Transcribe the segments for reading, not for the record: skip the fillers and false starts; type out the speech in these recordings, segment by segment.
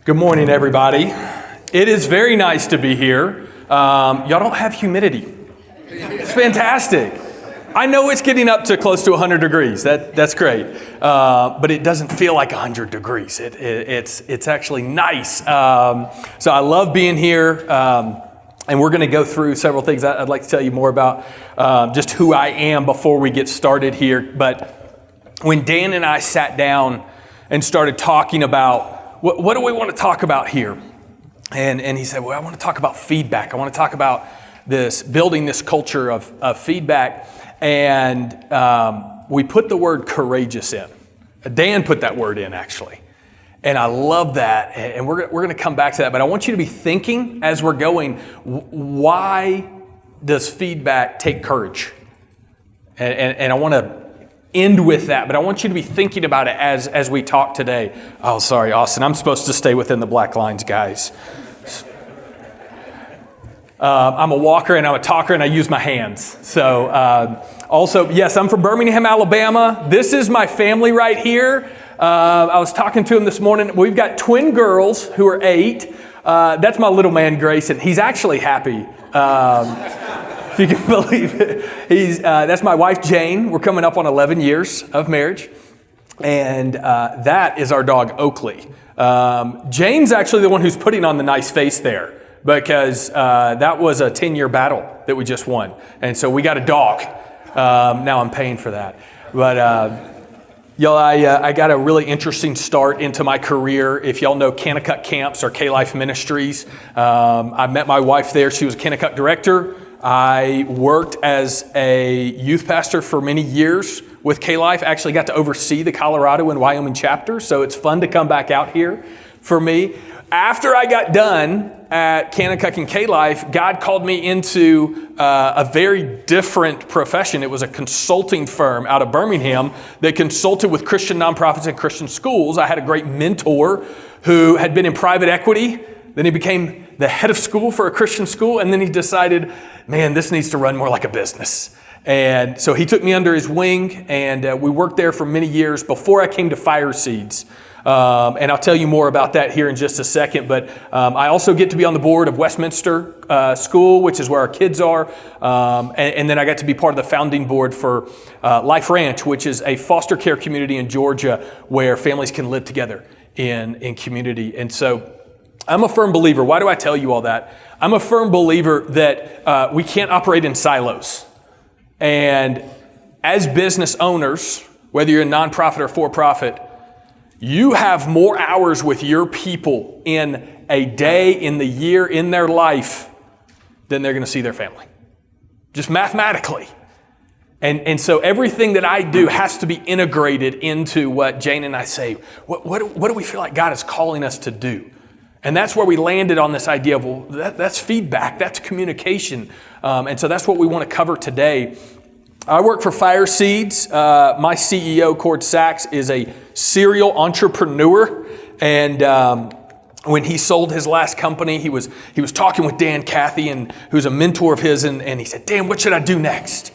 Good morning, everybody. It is very nice to be here. Y'all don't have humidity. It's fantastic. I know it's getting up to close to 100 degrees. That's great. But it doesn't feel like 100 degrees. It's actually nice. So I love being here. And we're going to go through several things. I'd like to tell you more about just who I am before we get started here. But when Dan and I sat down and started talking about what do we want to talk about here? And he said, well, I want to talk about feedback. I want to talk about building this culture of feedback. And we put the word courageous in. Dan put that word in, actually. And I love that. And we're going to come back to that. But I want you to be thinking as we're going, why does feedback take courage? And I want to end with that, but I want you to be thinking about it as we talk today. Oh, sorry, Austin. I'm supposed to stay within the black lines, guys. I'm a walker and I'm a talker and I use my hands. So also, yes, I'm from Birmingham, Alabama. This is my family right here. I was talking to him this morning. We've got twin girls who are 8. That's my little man, Grayson. He's actually happy. If you can believe it. That's my wife, Jane. We're coming up on 11 years of marriage. And that is our dog, Oakley. Jane's actually the one who's putting on the nice face there because that was a 10-year battle that we just won. And so we got a dog. Now I'm paying for that. But y'all, I got a really interesting start into my career. If y'all know Kanakuk Camps or K-Life Ministries, I met my wife there. She was a Kanakuk director. I worked as a youth pastor for many years with K-Life. Actually got to oversee the Colorado and Wyoming chapter, so it's fun to come back out here for me. After I got done at Kanakuk and K-Life, God called me into a very different profession. It was a consulting firm out of Birmingham that consulted with Christian nonprofits and Christian schools. I had a great mentor who had been in private equity. Then he became the head of school for a Christian school, and then he decided, man, this needs to run more like a business. And so he took me under his wing, and we worked there for many years before I came to FireSeeds. And I'll tell you more about that here in just a second. But I also get to be on the board of Westminster School, which is where our kids are. And then I got to be part of the founding board for Life Ranch, which is a foster care community in Georgia where families can live together in community. And so I'm a firm believer. Why do I tell you all that? I'm a firm believer that we can't operate in silos. And as business owners, whether you're a nonprofit or for-profit, you have more hours with your people in a day, in the year, in their life than they're going to see their family. Just mathematically. And so everything that I do has to be integrated into what Jane and I say. What do we feel like God is calling us to do? And that's where we landed on this idea of, well, that's feedback, that's communication. And so that's what we want to cover today. I work for FireSeeds. My CEO, Cord Sachs, is a serial entrepreneur. And when he sold his last company, he was talking with Dan Cathy, who's a mentor of his, and he said, Dan, what should I do next?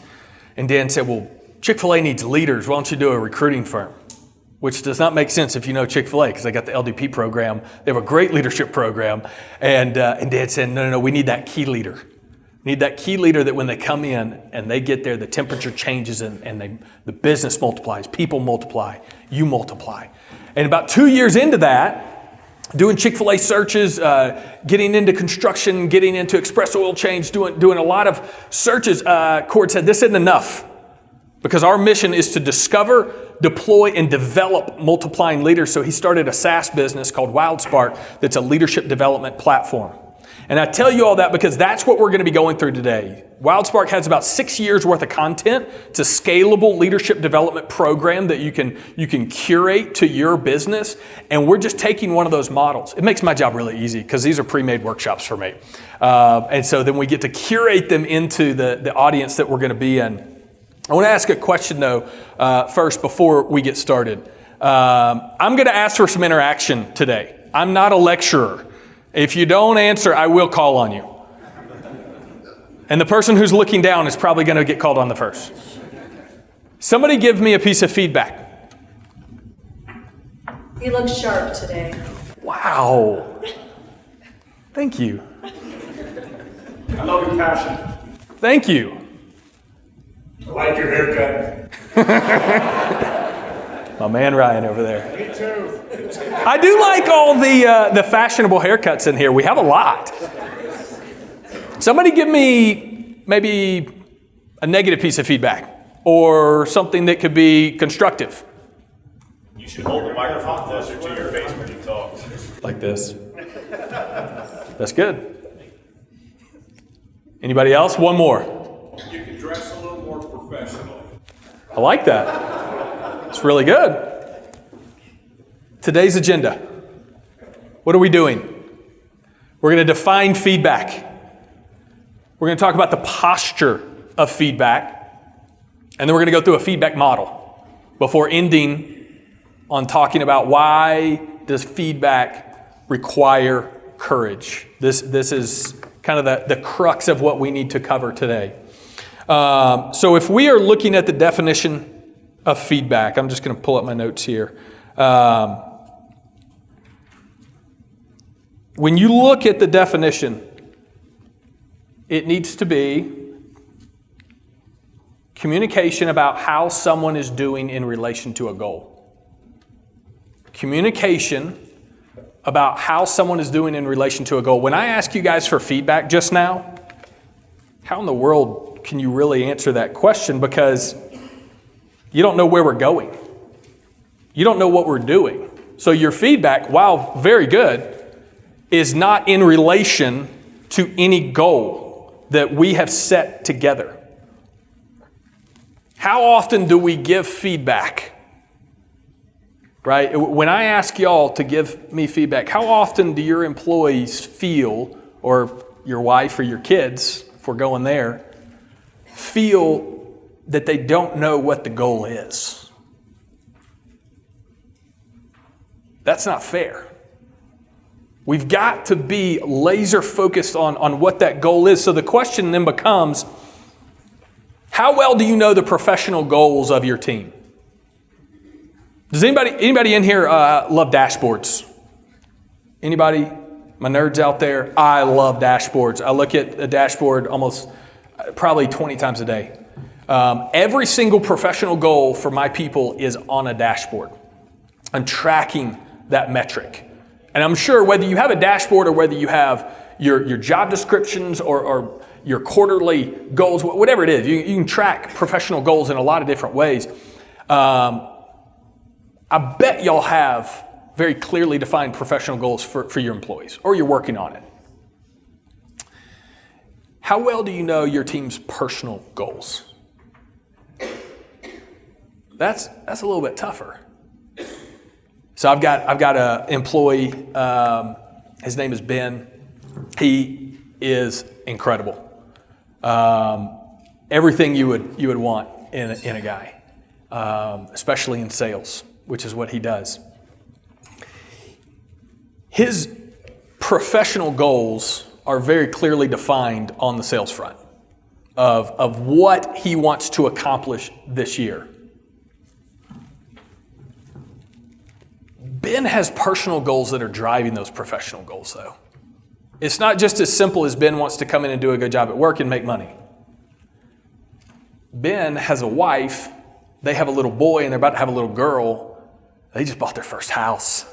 And Dan said, well, Chick-fil-A needs leaders. Why don't you do a recruiting firm? Which does not make sense if you know Chick-fil-A, because they got the LDP program. They have a great leadership program. And Dan said, no, we need that key leader. We need that key leader that when they come in and they get there, the temperature changes and the business multiplies, people multiply, you multiply. And about 2 years into that, doing Chick-fil-A searches, getting into construction, getting into express oil change, doing a lot of searches, Cord said, this isn't enough. Because our mission is to discover, deploy, and develop multiplying leaders. So he started a SaaS business called Wildsparq that's a leadership development platform. And I tell you all that because that's what we're going to be going through today. Wildsparq has about 6 years worth of content. It's a scalable leadership development program that you can curate to your business. And we're just taking one of those models. It makes my job really easy because these are pre-made workshops for me. And so then we get to curate them into the audience that we're going to be in. I want to ask a question, though, first before we get started. I'm going to ask for some interaction today. I'm not a lecturer. If you don't answer, I will call on you. And the person who's looking down is probably going to get called on the first. Somebody give me a piece of feedback. You look sharp today. Wow. Thank you. I love your passion. Thank you. I like your haircut. My man Ryan over there. Me too. I do like all the fashionable haircuts in here. We have a lot. Somebody give me maybe a negative piece of feedback or something that could be constructive. You should hold the microphone closer to your face when you talk. Like this. That's good. Anybody else? One more. You can dress a little more professional. I like that. It's really good. Today's agenda. What are we doing? We're going to define feedback. We're going to talk about the posture of feedback. And then we're going to go through a feedback model before ending on talking about why does feedback require courage. This is kind of the crux of what we need to cover today. So if we are looking at the definition of feedback, I'm just going to pull up my notes here. When you look at the definition, it needs to be communication about how someone is doing in relation to a goal. Communication about how someone is doing in relation to a goal. When I ask you guys for feedback just now, how in the world can you really answer that question? Because you don't know where we're going. You don't know what we're doing. So your feedback, while very good, is not in relation to any goal that we have set together. How often do we give feedback? Right? When I ask y'all to give me feedback, how often do your employees feel, or your wife or your kids, if we're going there, feel that they don't know what the goal is? That's not fair. We've got to be laser focused on what that goal is. So the question then becomes, how well do you know the professional goals of your team? Does anybody in here love dashboards? Anybody? My nerds out there? I love dashboards. I look at a dashboard probably 20 times a day. Every single professional goal for my people is on a dashboard. I'm tracking that metric. And I'm sure whether you have a dashboard or whether you have your job descriptions or your quarterly goals, whatever it is, you can track professional goals in a lot of different ways. I bet y'all have very clearly defined professional goals for your employees, or you're working on it. How well do you know your team's personal goals? That's a little bit tougher. So I've got an employee. His name is Ben. He is incredible. Everything you would want in a guy, especially in sales, which is what he does. His professional goals are very clearly defined on the sales front of what he wants to accomplish this year. Ben has personal goals that are driving those professional goals, though. It's not just as simple as Ben wants to come in and do a good job at work and make money. Ben has a wife. They have a little boy, and they're about to have a little girl. They just bought their first house.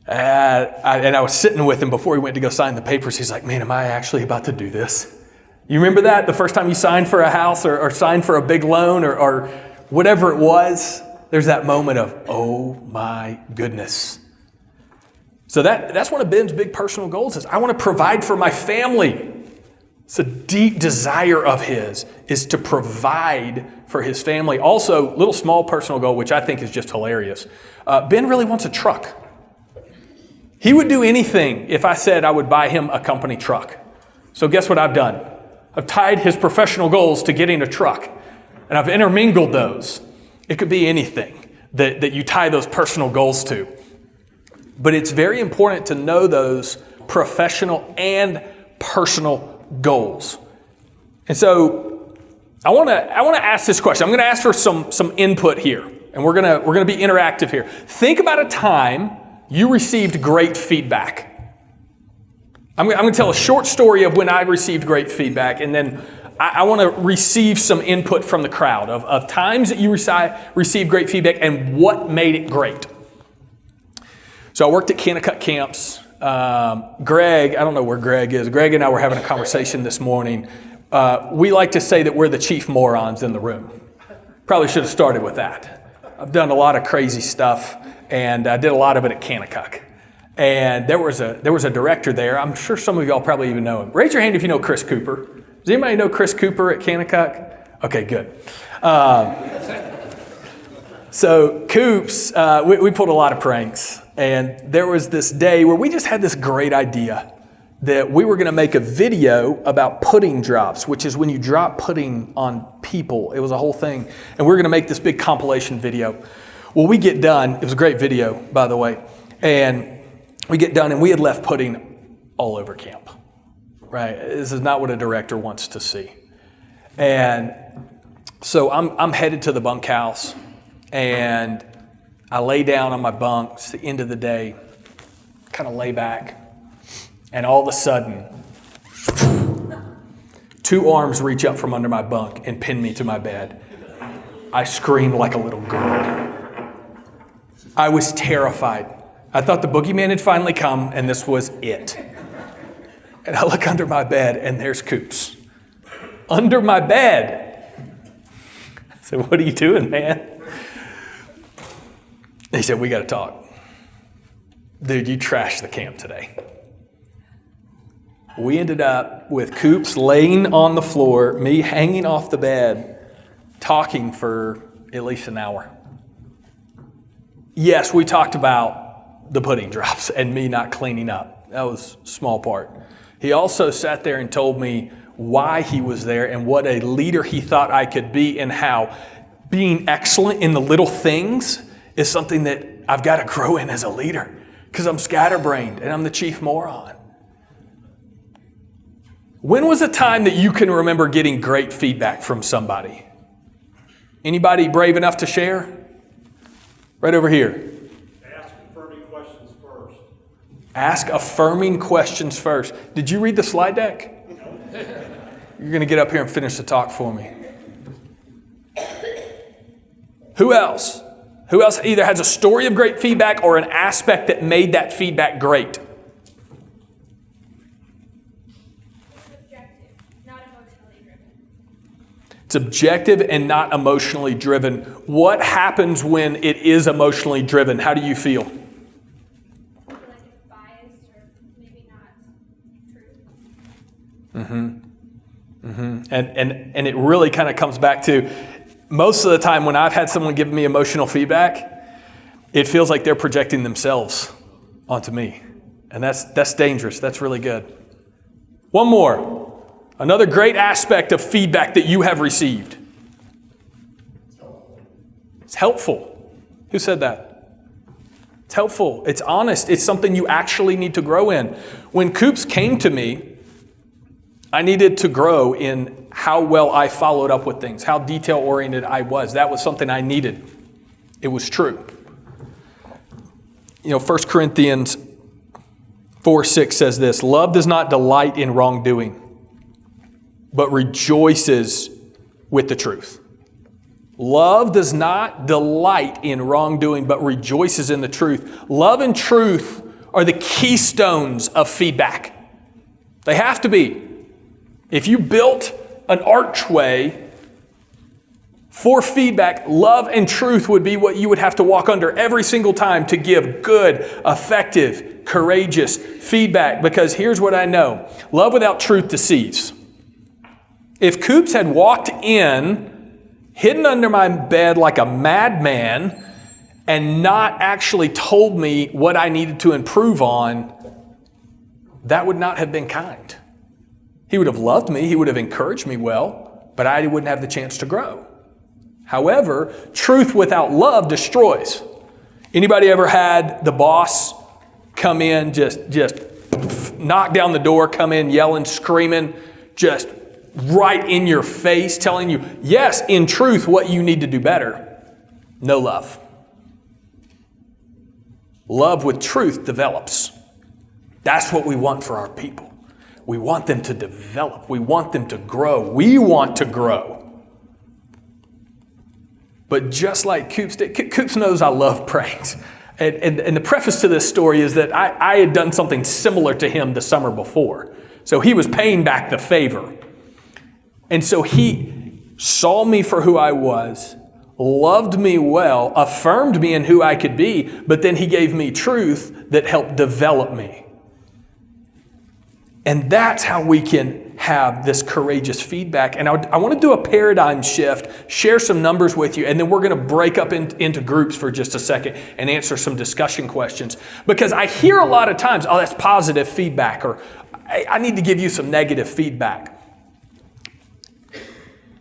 And I was sitting with him before he went to go sign the papers. He's like, man, am I actually about to do this? You remember that? The first time you signed for a house or signed for a big loan or whatever it was? There's that moment of, oh my goodness. So that's one of Ben's big personal goals is I want to provide for my family. It's a deep desire of his is to provide for his family. Also, little small personal goal, which I think is just hilarious. Ben really wants a truck. He would do anything if I said I would buy him a company truck. So guess what I've done? I've tied his professional goals to getting a truck, and I've intermingled those. It could be anything that you tie those personal goals to. But it's very important to know those professional and personal goals. And so I want to ask this question. I'm going to ask for some input here, and we're going to be interactive here. Think about a time you received great feedback. I'm going to tell a short story of when I received great feedback, and then I want to receive some input from the crowd of times that you received great feedback and what made it great. So I worked at Kanakuk camps. Greg, I don't know where Greg is. Greg and I were having a conversation this morning. We like to say that we're the chief morons in the room. Probably should have started with that. I've done a lot of crazy stuff, and I did a lot of it at Kanakuk. And there was a director there. I'm sure some of y'all probably even know him. Raise your hand if you know Chris Cooper. Does anybody know Chris Cooper at Kanakuk? Okay, good. So Coops, we pulled a lot of pranks. And there was this day where we just had this great idea that we were going to make a video about pudding drops, which is when you drop pudding on people. It was a whole thing. And we were going to make this big compilation video. Well, we get done. It was a great video, by the way. And we get done, and we had left pudding all over camp. Right? This is not what a director wants to see. And so I'm headed to the bunkhouse, and I lay down on my bunk. It's the end of the day. Kind of lay back. And all of a sudden, 2 arms reach up from under my bunk and pin me to my bed. I screamed like a little girl. I was terrified. I thought the boogeyman had finally come, and this was it. And I look under my bed, and there's Coops. Under my bed. I said, "What are you doing, man?" He said, "We got to talk. Dude, you trashed the camp today." We ended up with Coops laying on the floor, me hanging off the bed, talking for at least an hour. Yes, we talked about the pudding drops and me not cleaning up. That was a small part. He also sat there and told me why he was there and what a leader he thought I could be, and how being excellent in the little things is something that I've got to grow in as a leader, because I'm scatterbrained and I'm the chief moron. When was a time that you can remember getting great feedback from somebody? Anybody brave enough to share? Right over here. Ask affirming questions first. Ask affirming questions first. Did you read the slide deck? You're going to get up here and finish the talk for me. Who else? Who else either has a story of great feedback or an aspect that made that feedback great? It's objective and not emotionally driven. What happens when it is emotionally driven? How do you feel? I feel like it's biased or maybe not true. And it really kind of comes back to, most of the time when I've had someone give me emotional feedback, it feels like they're projecting themselves onto me. And that's dangerous. That's really good. One more. Another great aspect of feedback that you have received. It's helpful. Who said that? It's helpful. It's honest. It's something you actually need to grow in. When Coops came to me, I needed to grow in how well I followed up with things, how detail-oriented I was. That was something I needed. It was true. 1 Corinthians 4:6 says this: "Love does not delight in wrongdoing, but rejoices with the truth." Love does not delight in wrongdoing, but rejoices in the truth. Love and truth are the keystones of feedback. They have to be. If you built an archway for feedback, love and truth would be what you would have to walk under every single time to give good, effective, courageous feedback. Because here's what I know: love without truth deceives. If Coops had walked in, hidden under my bed like a madman, and not actually told me what I needed to improve on, that would not have been kind. He would have loved me, he would have encouraged me well, but I wouldn't have the chance to grow. However, truth without love destroys. Anybody ever had the boss come in, just knock down the door, come in yelling, screaming, just right in your face, telling you, yes, in truth, what you need to do better? No love. Love with truth develops. That's what we want for our people. We want them to develop. We want them to grow. We want to grow. But just like Coops knows I love pranks. And the preface to this story is that I had done something similar to him the summer before. So he was paying back the favor. And so he saw me for who I was, loved me well, affirmed me in who I could be, but then he gave me truth that helped develop me. And that's how we can have this courageous feedback. And I want to do a paradigm shift, share some numbers with you, and then we're going to break up into groups for just a second and answer some discussion questions. Because I hear a lot of times, oh, that's positive feedback, or I need to give you some negative feedback.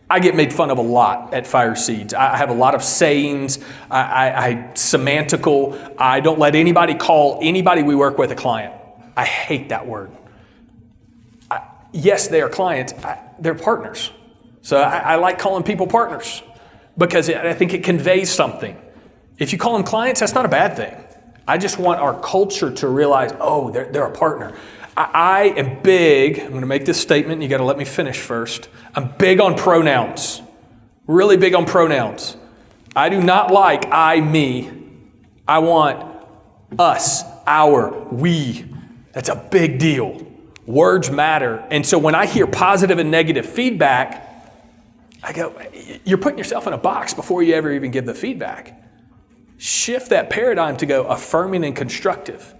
I get made fun of a lot at FireSeeds. I have a lot of sayings. I semantical. I don't let anybody call anybody we work with a client. I hate that word. Yes, they are clients. They're partners. So I like calling people partners because I think it conveys something. If you call them clients, that's not a bad thing. I just want our culture to realize, oh, they're a partner. I am big. I'm going to make this statement. You got to let me finish first. I'm big on pronouns. Really big on pronouns. I do not like I, me. I want us, our, we. That's a big deal. Words matter. And so when I hear positive and negative feedback, I go, you're putting yourself in a box before you ever even give the feedback. Shift that paradigm to go affirming and constructive.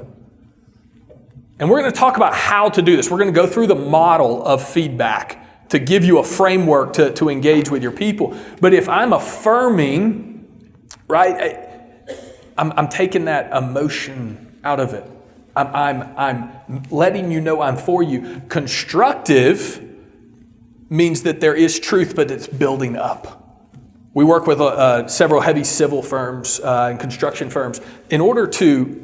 And we're going to talk about how to do this. We're going to go through the model of feedback to give you a framework to engage with your people. But if I'm affirming, right, I'm taking that emotion out of it. I'm letting you know I'm for you. Constructive means that there is truth, but it's building up. We work with several heavy civil firms and construction firms. In order to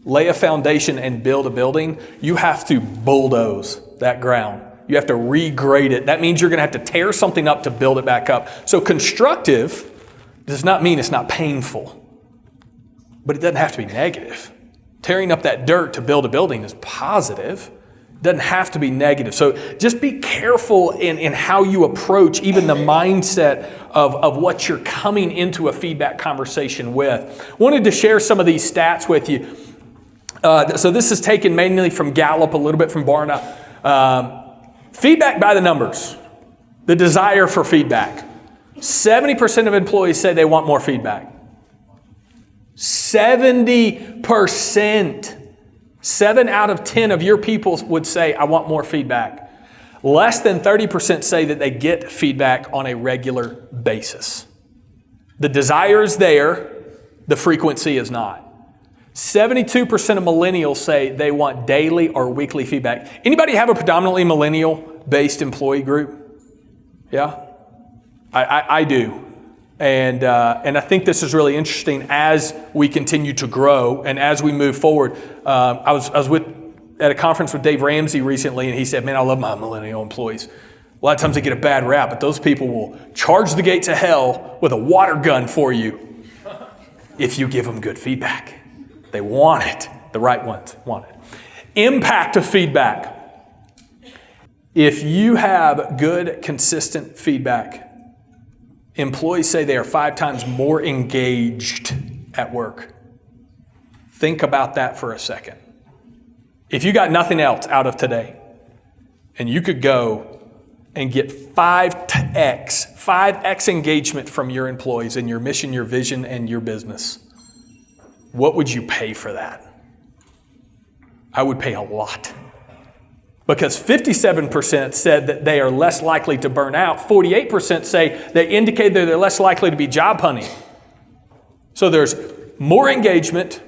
lay a foundation and build a building, you have to bulldoze that ground. You have to regrade it. That means you're going to have to tear something up to build it back up. So constructive does not mean it's not painful, but it doesn't have to be negative. Tearing up that dirt to build a building is positive. It doesn't have to be negative. So just be careful in how you approach even the mindset of what you're coming into a feedback conversation with. Wanted to share some of these stats with you. So this is taken mainly from Gallup, a little bit from Barna. Feedback by the numbers. The desire for feedback. 70% of employees say they want more feedback. 70%. 7 out of 10 of your people would say, I want more feedback. Less than 30% say that they get feedback on a regular basis. The desire is there, the frequency is not. 72% of millennials say they want daily or weekly feedback. Anybody have a predominantly millennial-based employee group? Yeah? I do. And I think this is really interesting as we continue to grow and as we move forward. I was at a conference with Dave Ramsey recently, and he said, man, I love my millennial employees. A lot of times they get a bad rap, but those people will charge the gates of hell with a water gun for you if you give them good feedback. They want it. The right ones want it. Impact of feedback. If you have good, consistent feedback, employees say they are 5 times more engaged at work. Think about that for a second. If you got nothing else out of today, and you could go and get 5x engagement from your employees in your mission, your vision, and your business, what would you pay for that? I would pay a lot. Because 57% said that they are less likely to burn out. 48% say they indicate that they're less likely to be job hunting. So there's more engagement,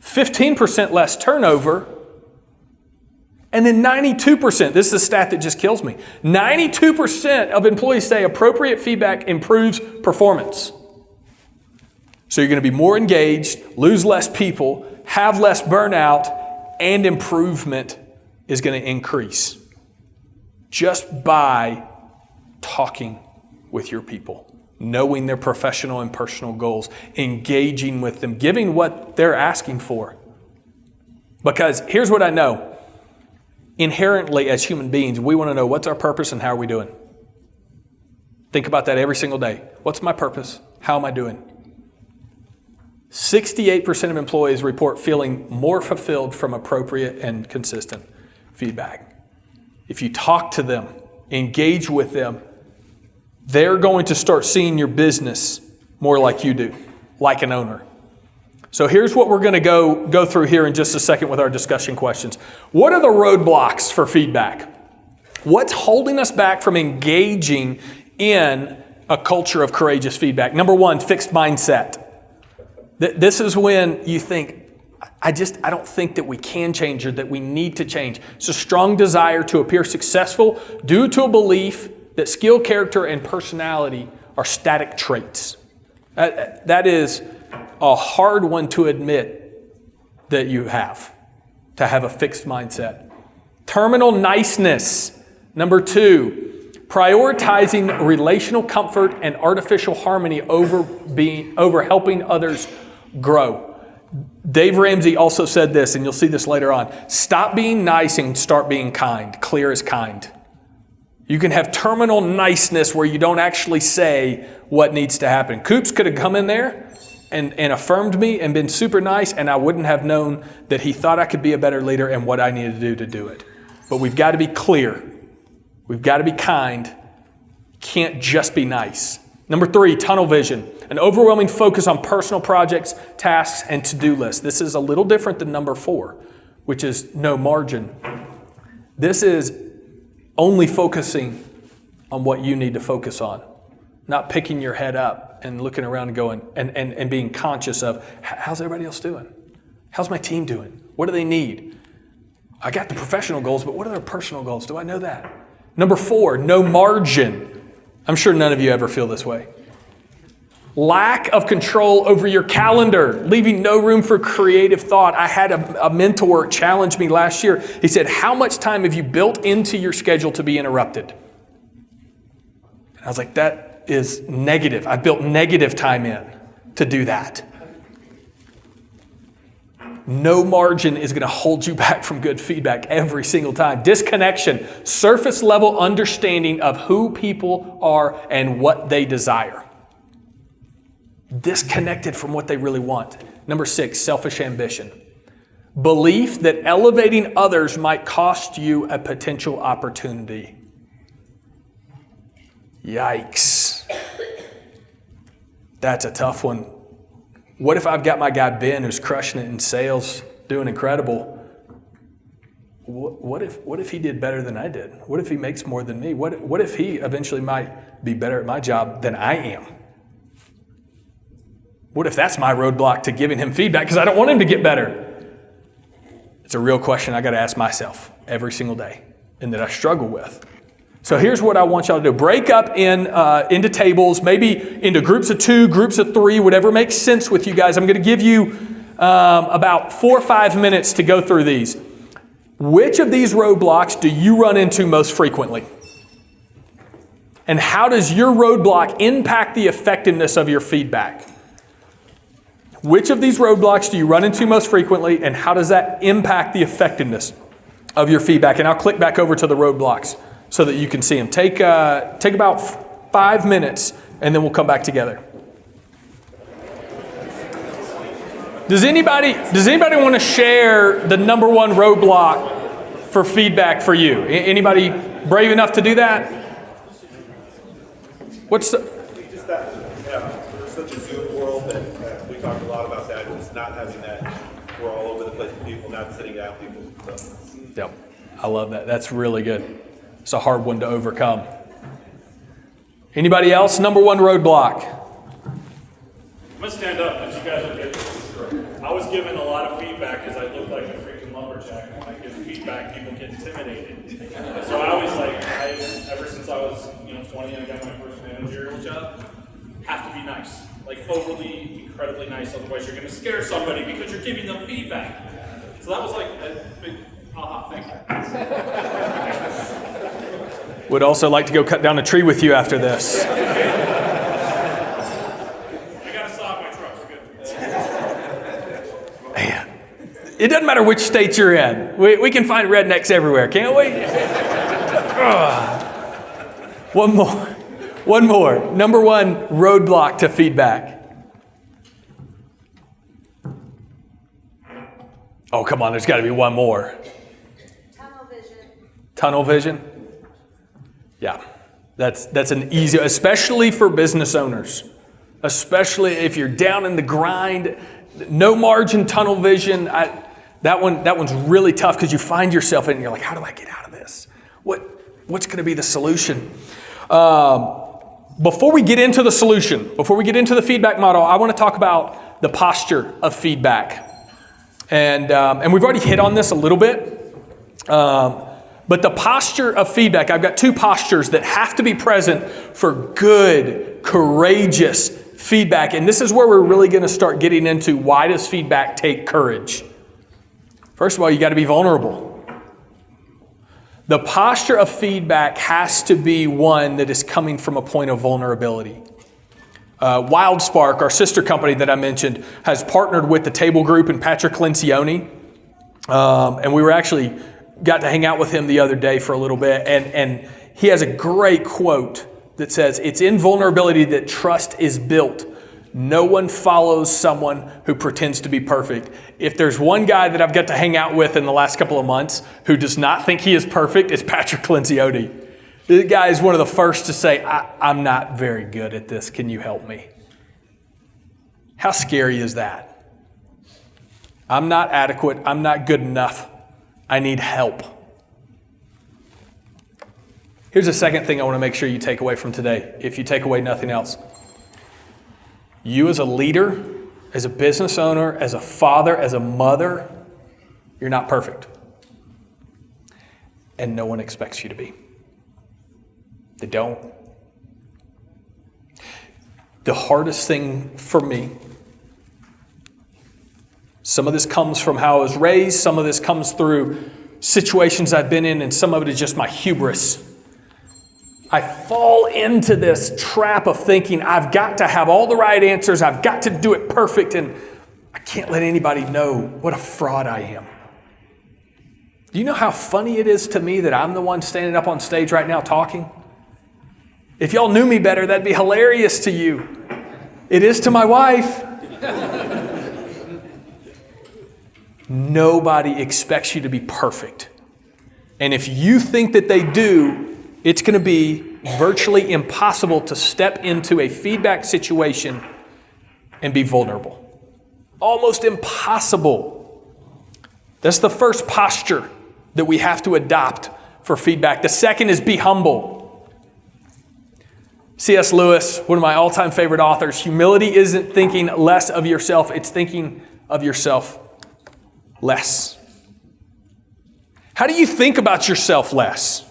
15% less turnover, and then 92%, this is a stat that just kills me, 92% of employees say appropriate feedback improves performance. So you're going to be more engaged, lose less people, have less burnout, and improvement is going to increase just by talking with your people. knowing their professional and personal goals, engaging with them, giving what they're asking for. Because here's what I know. Inherently, as human beings, we want to know what's our purpose and how are we doing. Think about that every single day. What's my purpose? How am I doing? 68% of employees report feeling more fulfilled from appropriate and consistent feedback. If you talk to them, engage with them, they're going to start seeing your business more like you do, like an owner. So here's what we're going to go through here in just a second with our discussion questions. What are the roadblocks for feedback? What's holding us back from engaging in a culture of courageous feedback? Number one, fixed mindset. This is when you think, I don't think that we can change or that we need to change. It's a strong desire to appear successful due to a belief that skill, character, and personality are static traits. That is a hard one to admit that you have, to have a fixed mindset. Terminal niceness. Number two, prioritizing relational comfort and artificial harmony over helping others grow. Dave Ramsey also said this, and you'll see this later on. Stop being nice and start being kind. Clear as kind. You can have terminal niceness where you don't actually say what needs to happen. Coops could have come in there and affirmed me and been super nice, and I wouldn't have known that he thought I could be a better leader and what I needed to do it. But we've got to be clear. We've got to be kind. Can't just be nice. Number three, tunnel vision. An overwhelming focus on personal projects, tasks, and to-do lists. This is a little different than number four, which is no margin. This is only focusing on what you need to focus on, not picking your head up and looking around and going and being conscious of how's everybody else doing? How's my team doing? What do they need? I got the professional goals, but what are their personal goals? Do I know that? Number four, no margin. I'm sure none of you ever feel this way. Lack of control over your calendar, leaving no room for creative thought. I had a mentor challenge me last year. He said, how much time have you built into your schedule to be interrupted? And I was like, that is negative. I built negative time in to do that. No margin is going to hold you back from good feedback every single time. Disconnection, surface level understanding of who people are and what they desire. Disconnected from what they really want. Number six, selfish ambition. Belief that elevating others might cost you a potential opportunity. Yikes. That's a tough one. What if I've got my guy Ben who's crushing it in sales, doing incredible? What if he did better than I did? What if he makes more than me? What if he eventually might be better at my job than I am? What if that's my roadblock to giving him feedback because I don't want him to get better? It's a real question I got to ask myself every single day and that I struggle with. So here's what I want y'all to do. Break up into tables, maybe into groups of 2, groups of 3, whatever makes sense with you guys. I'm going to give you about 4 or 5 minutes to go through these. Which of these roadblocks do you run into most frequently? And how does your roadblock impact the effectiveness of your feedback? Which of these roadblocks do you run into most frequently, and how does that impact the effectiveness of your feedback? And I'll click back over to the roadblocks so that you can see them. Take about 5 minutes, and then we'll come back together. Does anybody want to share the number one roadblock for feedback for you? Anybody brave enough to do that? What's the... We're such a Zoom world that we talk a lot about that. Just not having that. We're all over the place with people, not sitting down with people. So. Yep, I love that. That's really good. It's a hard one to overcome. Anybody else? Number one roadblock. I'm going to stand up because you guys will get this. I was given a lot of feedback because I look like a freaking lumberjack. When I give feedback, people get intimidated. So I always ever since I was 20 and I got my first managerial job, have to be nice. Like overly, incredibly nice. Otherwise you're going to scare somebody because you're giving them feedback. So that was like a big aha, thank you. Would also like to go cut down a tree with you after this. It doesn't matter which state you're in. We can find rednecks everywhere, can't we? One more. Number one roadblock to feedback. Oh, come on, there's got to be one more. Tunnel vision. Tunnel vision? Yeah, that's an easy, especially for business owners. Especially if you're down in the grind, no margin, tunnel vision. That one's really tough because you find yourself in and you're like, how do I get out of this? What's going to be the solution? Before we get into the solution, before we get into the feedback model, I want to talk about the posture of feedback. And we've already hit on this a little bit. But the posture of feedback, I've got two postures that have to be present for good, courageous feedback. And this is where we're really going to start getting into why does feedback take courage? First of all, you got to be vulnerable. The posture of feedback has to be one that is coming from a point of vulnerability. Wildsparq, our sister company that I mentioned, has partnered with the Table Group and Patrick Lencioni. And we were actually got to hang out with him the other day for a little bit. And he has a great quote that says, "It's in vulnerability that trust is built. No one follows someone who pretends to be perfect." If there's one guy that I've got to hang out with in the last couple of months who does not think he is perfect, it's Patrick Lencioni. This guy is one of the first to say, I'm not very good at this. Can you help me? How scary is that? I'm not adequate. I'm not good enough. I need help. Here's the second thing I want to make sure you take away from today, if you take away nothing else. You as a leader, as a business owner, as a father, as a mother, you're not perfect. And no one expects you to be. They don't. The hardest thing for me, some of this comes from how I was raised, some of this comes through situations I've been in, and some of it is just my hubris. I fall into this trap of thinking I've got to have all the right answers, I've got to do it perfect, and I can't let anybody know what a fraud I am. Do you know how funny it is to me that I'm the one standing up on stage right now talking? If y'all knew me better, that'd be hilarious to you. It is to my wife. Nobody expects you to be perfect. And if you think that they do, it's going to be virtually impossible to step into a feedback situation and be vulnerable. Almost impossible. That's the first posture that we have to adopt for feedback. The second is be humble. C.S. Lewis, one of my all-time favorite authors, humility isn't thinking less of yourself, it's thinking of yourself less. How do you think about yourself less?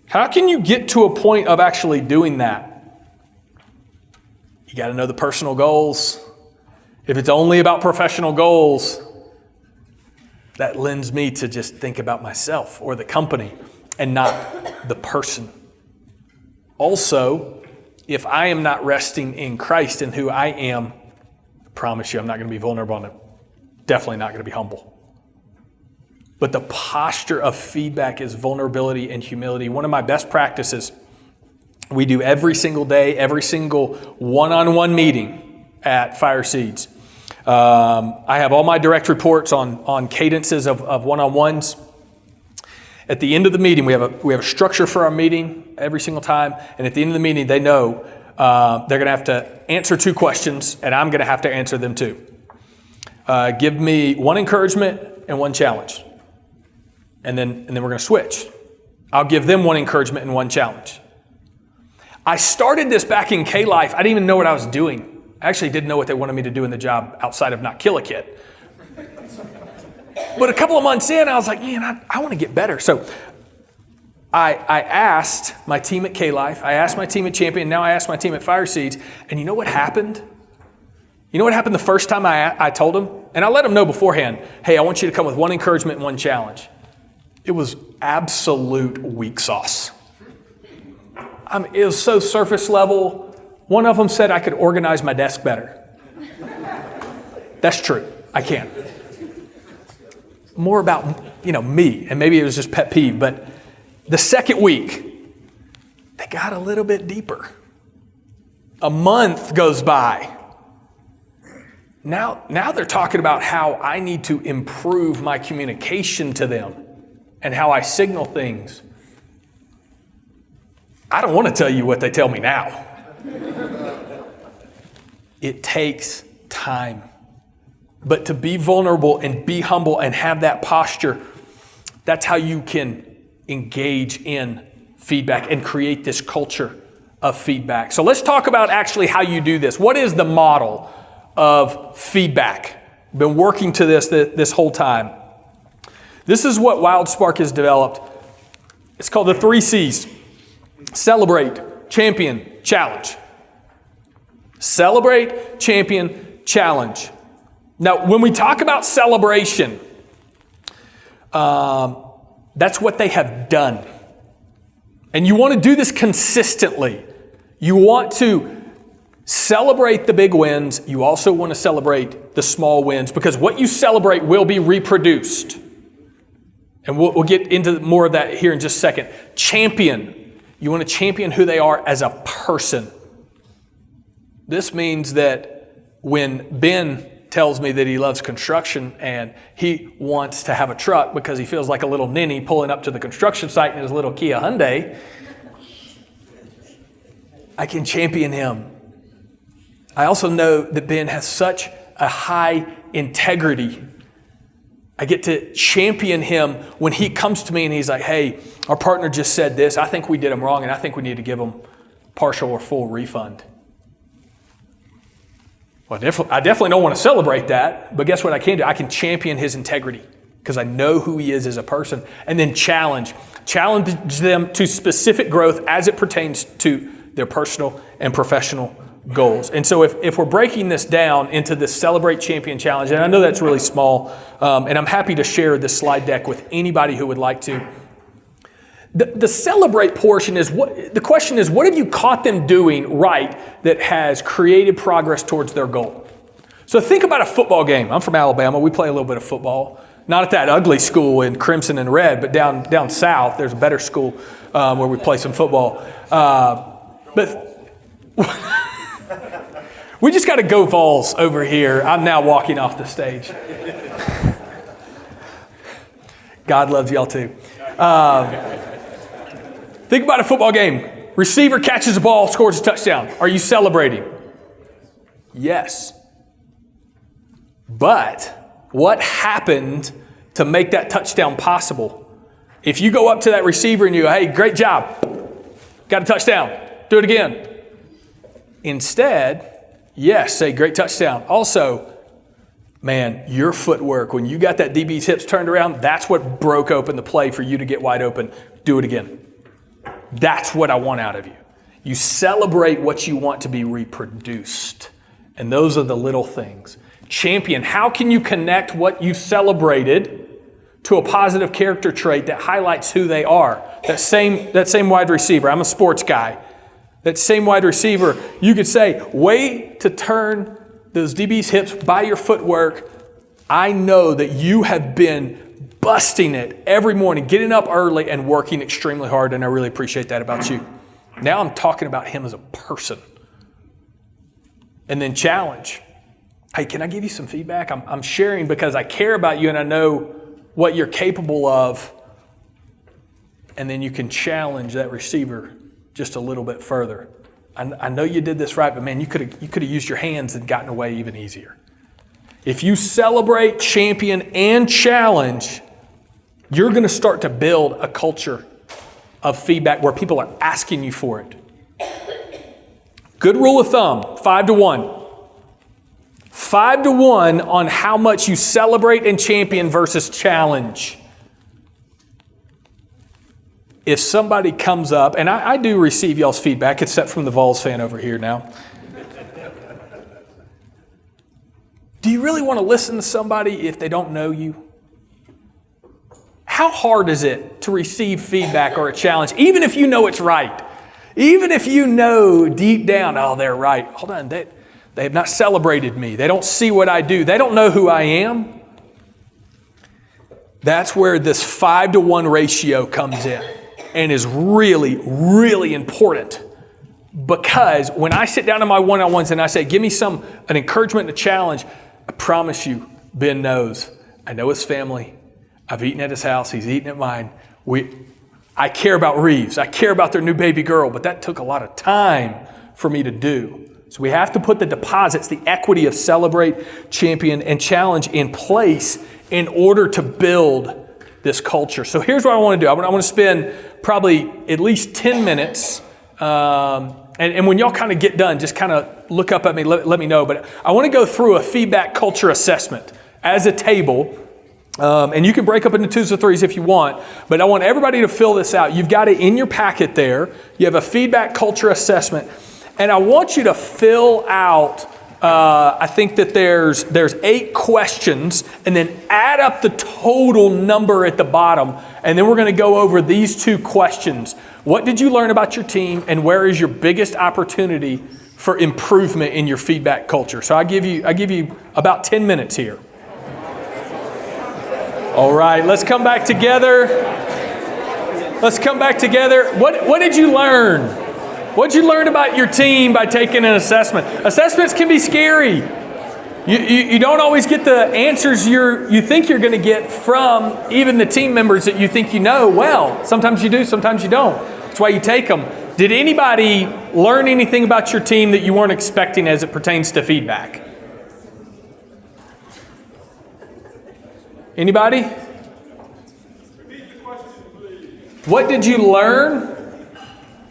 How can you get to a point of actually doing that? You got to know the personal goals. If it's only about professional goals, that lends me to just think about myself or the company and not the person. Also, if I am not resting in Christ and who I am, I promise you I'm not going to be vulnerable and I'm definitely not going to be humble. But the posture of feedback is vulnerability and humility. One of my best practices we do every single day, every single one-on-one meeting at FireSeeds. I have all my direct reports on cadences of one-on-ones. At the end of the meeting, we have a structure for our meeting every single time. And at the end of the meeting, they know they're going to have to answer 2 questions, and I'm going to have to answer them too. Give me 1 encouragement and 1 challenge. And then we're going to switch. I'll give them 1 encouragement and 1 challenge. I started this back in K-Life. I didn't even know what I was doing. I actually didn't know what they wanted me to do in the job outside of not kill a kid. But a couple of months in, I was like, man, I want to get better. So I asked my team at K-Life, I asked my team at Champion, now I asked my team at FireSeeds, and you know what happened? You know what happened the first time I told them? And I let them know beforehand, hey, I want you to come with 1 encouragement and 1 challenge. It was absolute weak sauce. It was so surface level. One of them said I could organize my desk better. That's true. I can. more about, me, and maybe it was just pet peeve, but the second week, they got a little bit deeper. A month goes by. Now they're talking about how I need to improve my communication to them and how I signal things. I don't want to tell you what they tell me now. It takes time. But to be vulnerable and be humble and have that posture, that's how you can engage in feedback and create this culture of feedback. So let's talk about actually how you do this. What is the model of feedback? Been working to this whole time. This is what Wildsparq has developed. It's called the 3 C's. Celebrate, champion, challenge. Celebrate, champion, challenge. Now, when we talk about celebration, that's what they have done. And you want to do this consistently. You want to celebrate the big wins. You also want to celebrate the small wins, because what you celebrate will be reproduced. And we'll get into more of that here in just a second. Champion. You want to champion who they are as a person. This means that when Ben tells me that he loves construction and he wants to have a truck because he feels like a little ninny pulling up to the construction site in his little Kia Hyundai, I can champion him. I also know that Ben has such a high integrity. I get to champion him when he comes to me and he's like, hey, our partner just said this. I think we did him wrong and I think we need to give him partial or full refund. Well, I definitely don't want to celebrate that, but guess what I can do? I can champion his integrity because I know who he is as a person, and then challenge them to specific growth as it pertains to their personal and professional goals. And so if we're breaking this down into this Celebrate, Champion, Challenge, and I know that's really small, and I'm happy to share this slide deck with anybody who would like to. The celebrate portion is the question is, what have you caught them doing right that has created progress towards their goal? So think about a football game. I'm from Alabama. We play a little bit of football. Not at that ugly school in crimson and red, but down south, there's a better school where we play some football. But we just got to go Vols over here. I'm now walking off the stage. God loves y'all too. Think about a football game. Receiver catches the ball, scores a touchdown. Are you celebrating? Yes. But what happened to make that touchdown possible? If you go up to that receiver and you go, hey, great job. Got a touchdown. Do it again. Instead, yes, say great touchdown. Also, man, your footwork, when you got that DB's hips turned around, that's what broke open the play for you to get wide open. Do it again. That's what I want out of you. You celebrate what you want to be reproduced. And those are the little things. Champion, how can you connect what you celebrated to a positive character trait that highlights who they are? That same wide receiver. I'm a sports guy. That same wide receiver, you could say, way to turn those DB's hips by your footwork. I know that you have been busting it every morning, getting up early and working extremely hard, and I really appreciate that about you. Now I'm talking about him as a person. And then challenge. Hey, can I give you some feedback? I'm sharing because I care about you and I know what you're capable of. And then you can challenge that receiver just a little bit further. I know you did this right, but man, you could have used your hands and gotten away even easier. If you celebrate, champion, and challenge, you're going to start to build a culture of feedback where people are asking you for it. Good rule of thumb, 5-to-1. 5-to-1 on how much you celebrate and champion versus challenge. If somebody comes up, and I do receive y'all's feedback, except from the Vols fan over here now. Do you really want to listen to somebody if they don't know you? How hard is it to receive feedback or a challenge, even if you know it's right? Even if you know deep down, oh, they're right. Hold on, they have not celebrated me. They don't see what I do. They don't know who I am. That's where this 5-to-1 ratio comes in and is really, really important. Because when I sit down in my one-on-ones and I say, give me an encouragement and a challenge, I promise you, Ben knows. I know his family. I've eaten at his house. He's eaten at mine. I care about Reeves. I care about their new baby girl, but that took a lot of time for me to do. So we have to put the deposits, the equity of celebrate, champion, and challenge in place in order to build this culture. So here's what I want to do. I want to spend probably at least 10 minutes. And when y'all kind of get done, just kind of look up at me, let me know. But I want to go through a feedback culture assessment as a table. And you can break up into 2s or 3s if you want. But I want everybody to fill this out. You've got it in your packet there. You have a feedback culture assessment. And I want you to fill out, I think that there's 8 questions, and then add up the total number at the bottom. And then we're going to go over these 2 questions. What did you learn about your team, and where is your biggest opportunity for improvement in your feedback culture? So I give you about 10 minutes here. All right, let's come back together. What did you learn? What did you learn about your team by taking an assessment? Assessments can be scary. You don't always get the answers you think you're going to get from even the team members that you think you know well. Sometimes you do, sometimes you don't. That's why you take them. Did anybody learn anything about your team that you weren't expecting as it pertains to feedback? Anybody? What did you learn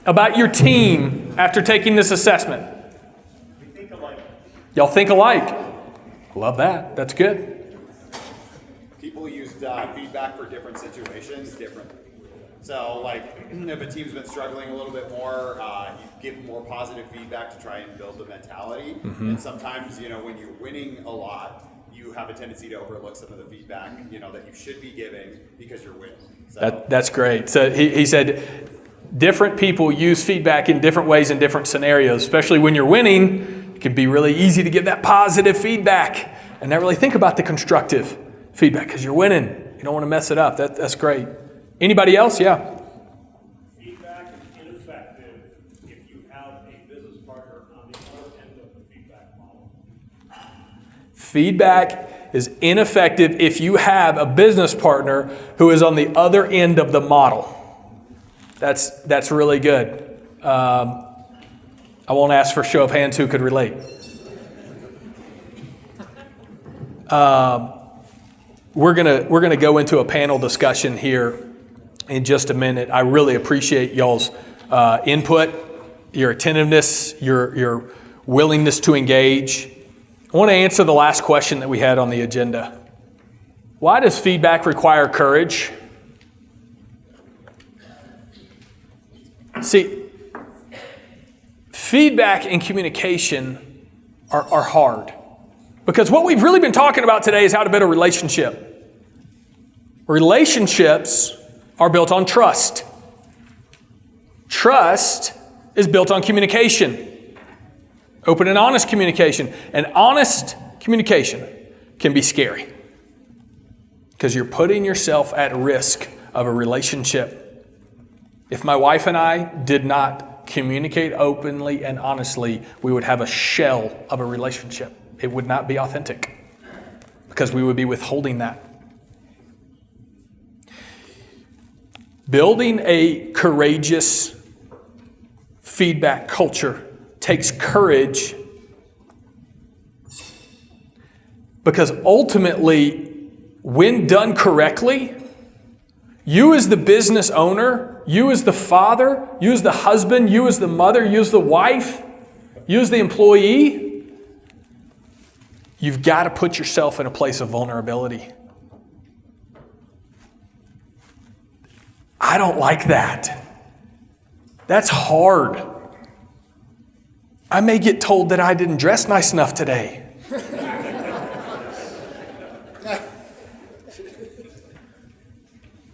about your team after taking this assessment? We think alike. Y'all think alike. Love that. That's good. People use feedback for different situations differently. So, like, if a team's been struggling a little bit more, you give more positive feedback to try and build the mentality. And sometimes, when you're winning a lot, you have a tendency to overlook some of the feedback, that you should be giving because you're winning. So, That's great. So he said different people use feedback in different ways in different scenarios, especially when you're winning. It can be really easy to give that positive feedback and not really think about the constructive feedback because you're winning. You don't want to mess it up. That's great. Anybody else? Yeah. Feedback is ineffective if you have a business partner on the other end of the feedback model. Feedback is ineffective if you have a business partner who is on the other end of the model. That's really good. I won't ask for show of hands who could relate. We're gonna go into a panel discussion here in just a minute. I really appreciate y'all's input, your attentiveness, your willingness to engage. I want to answer the last question that we had on the agenda. Why does feedback require courage? See, feedback and communication are hard. Because what we've really been talking about today is how to build a relationship. Relationships are built on trust. Trust is built on communication. Open and honest communication. And honest communication can be scary. Because you're putting yourself at risk of a relationship. If my wife and I did not communicate openly and honestly, we would have a shell of a relationship. It would not be authentic because we would be withholding that. Building a courageous feedback culture takes courage because ultimately, when done correctly, you as the business owner, you as the father, you as the husband, you as the mother, you as the wife, you as the employee, you've got to put yourself in a place of vulnerability. I don't like that. That's hard. I may get told that I didn't dress nice enough today.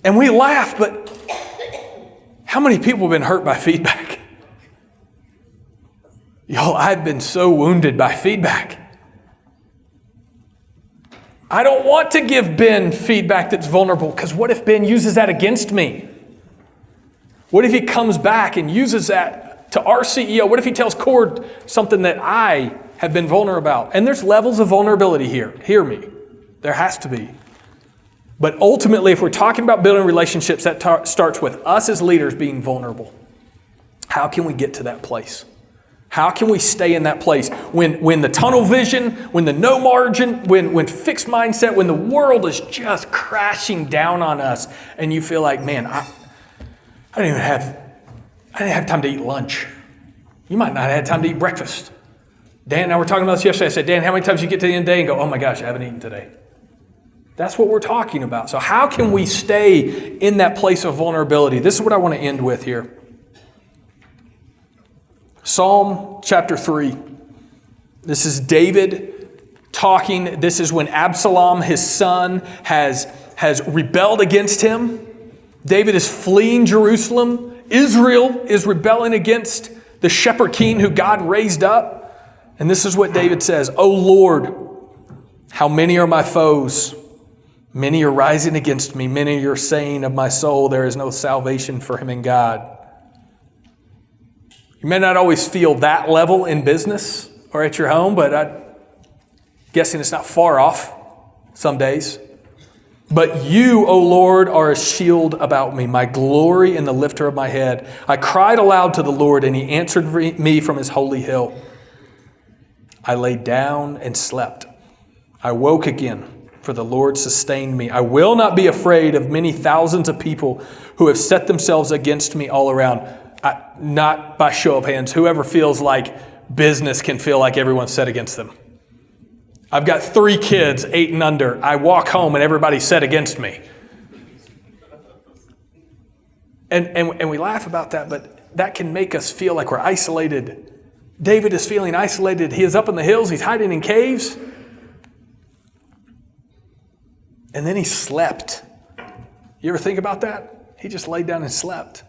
And we laugh, but how many people have been hurt by feedback? Y'all, I've been so wounded by feedback. I don't want to give Ben feedback that's vulnerable, because what if Ben uses that against me? What if he comes back and uses that to our CEO? What if he tells Cord something that I have been vulnerable about? And there's levels of vulnerability here. Hear me. There has to be. But ultimately, if we're talking about building relationships, that starts with us as leaders being vulnerable. How can we get to that place? How can we stay in that place when the tunnel vision, when the no margin, when fixed mindset, when the world is just crashing down on us and you feel like, man, I didn't have time to eat lunch. You might not have had time to eat breakfast. Dan and I were talking about this yesterday. I said, Dan, how many times you get to the end of the day and go, oh my gosh, I haven't eaten today? That's what we're talking about. So how can we stay in that place of vulnerability? This is what I want to end with here. Psalm chapter 3. This is David talking. This is when Absalom, his son, has rebelled against him. David is fleeing Jerusalem. Israel is rebelling against the shepherd king who God raised up. And this is what David says, O Lord, how many are my foes? Many are rising against me. Many are saying of my soul, there is no salvation for him in God. You may not always feel that level in business or at your home, but I'm guessing it's not far off some days. But you, O Lord, are a shield about me, my glory and the lifter of my head. I cried aloud to the Lord, and he answered me from his holy hill. I lay down and slept. I woke again, for the Lord sustained me. I will not be afraid of many thousands of people who have set themselves against me all around. Not by show of hands. Whoever feels like business can feel like everyone's set against them. I've got 3 kids, 8 and under. I walk home and everybody's set against me. And we laugh about that, but that can make us feel like we're isolated. David is feeling isolated. He is up in the hills. He's hiding in caves. And then he slept. You ever think about that? He just laid down and slept.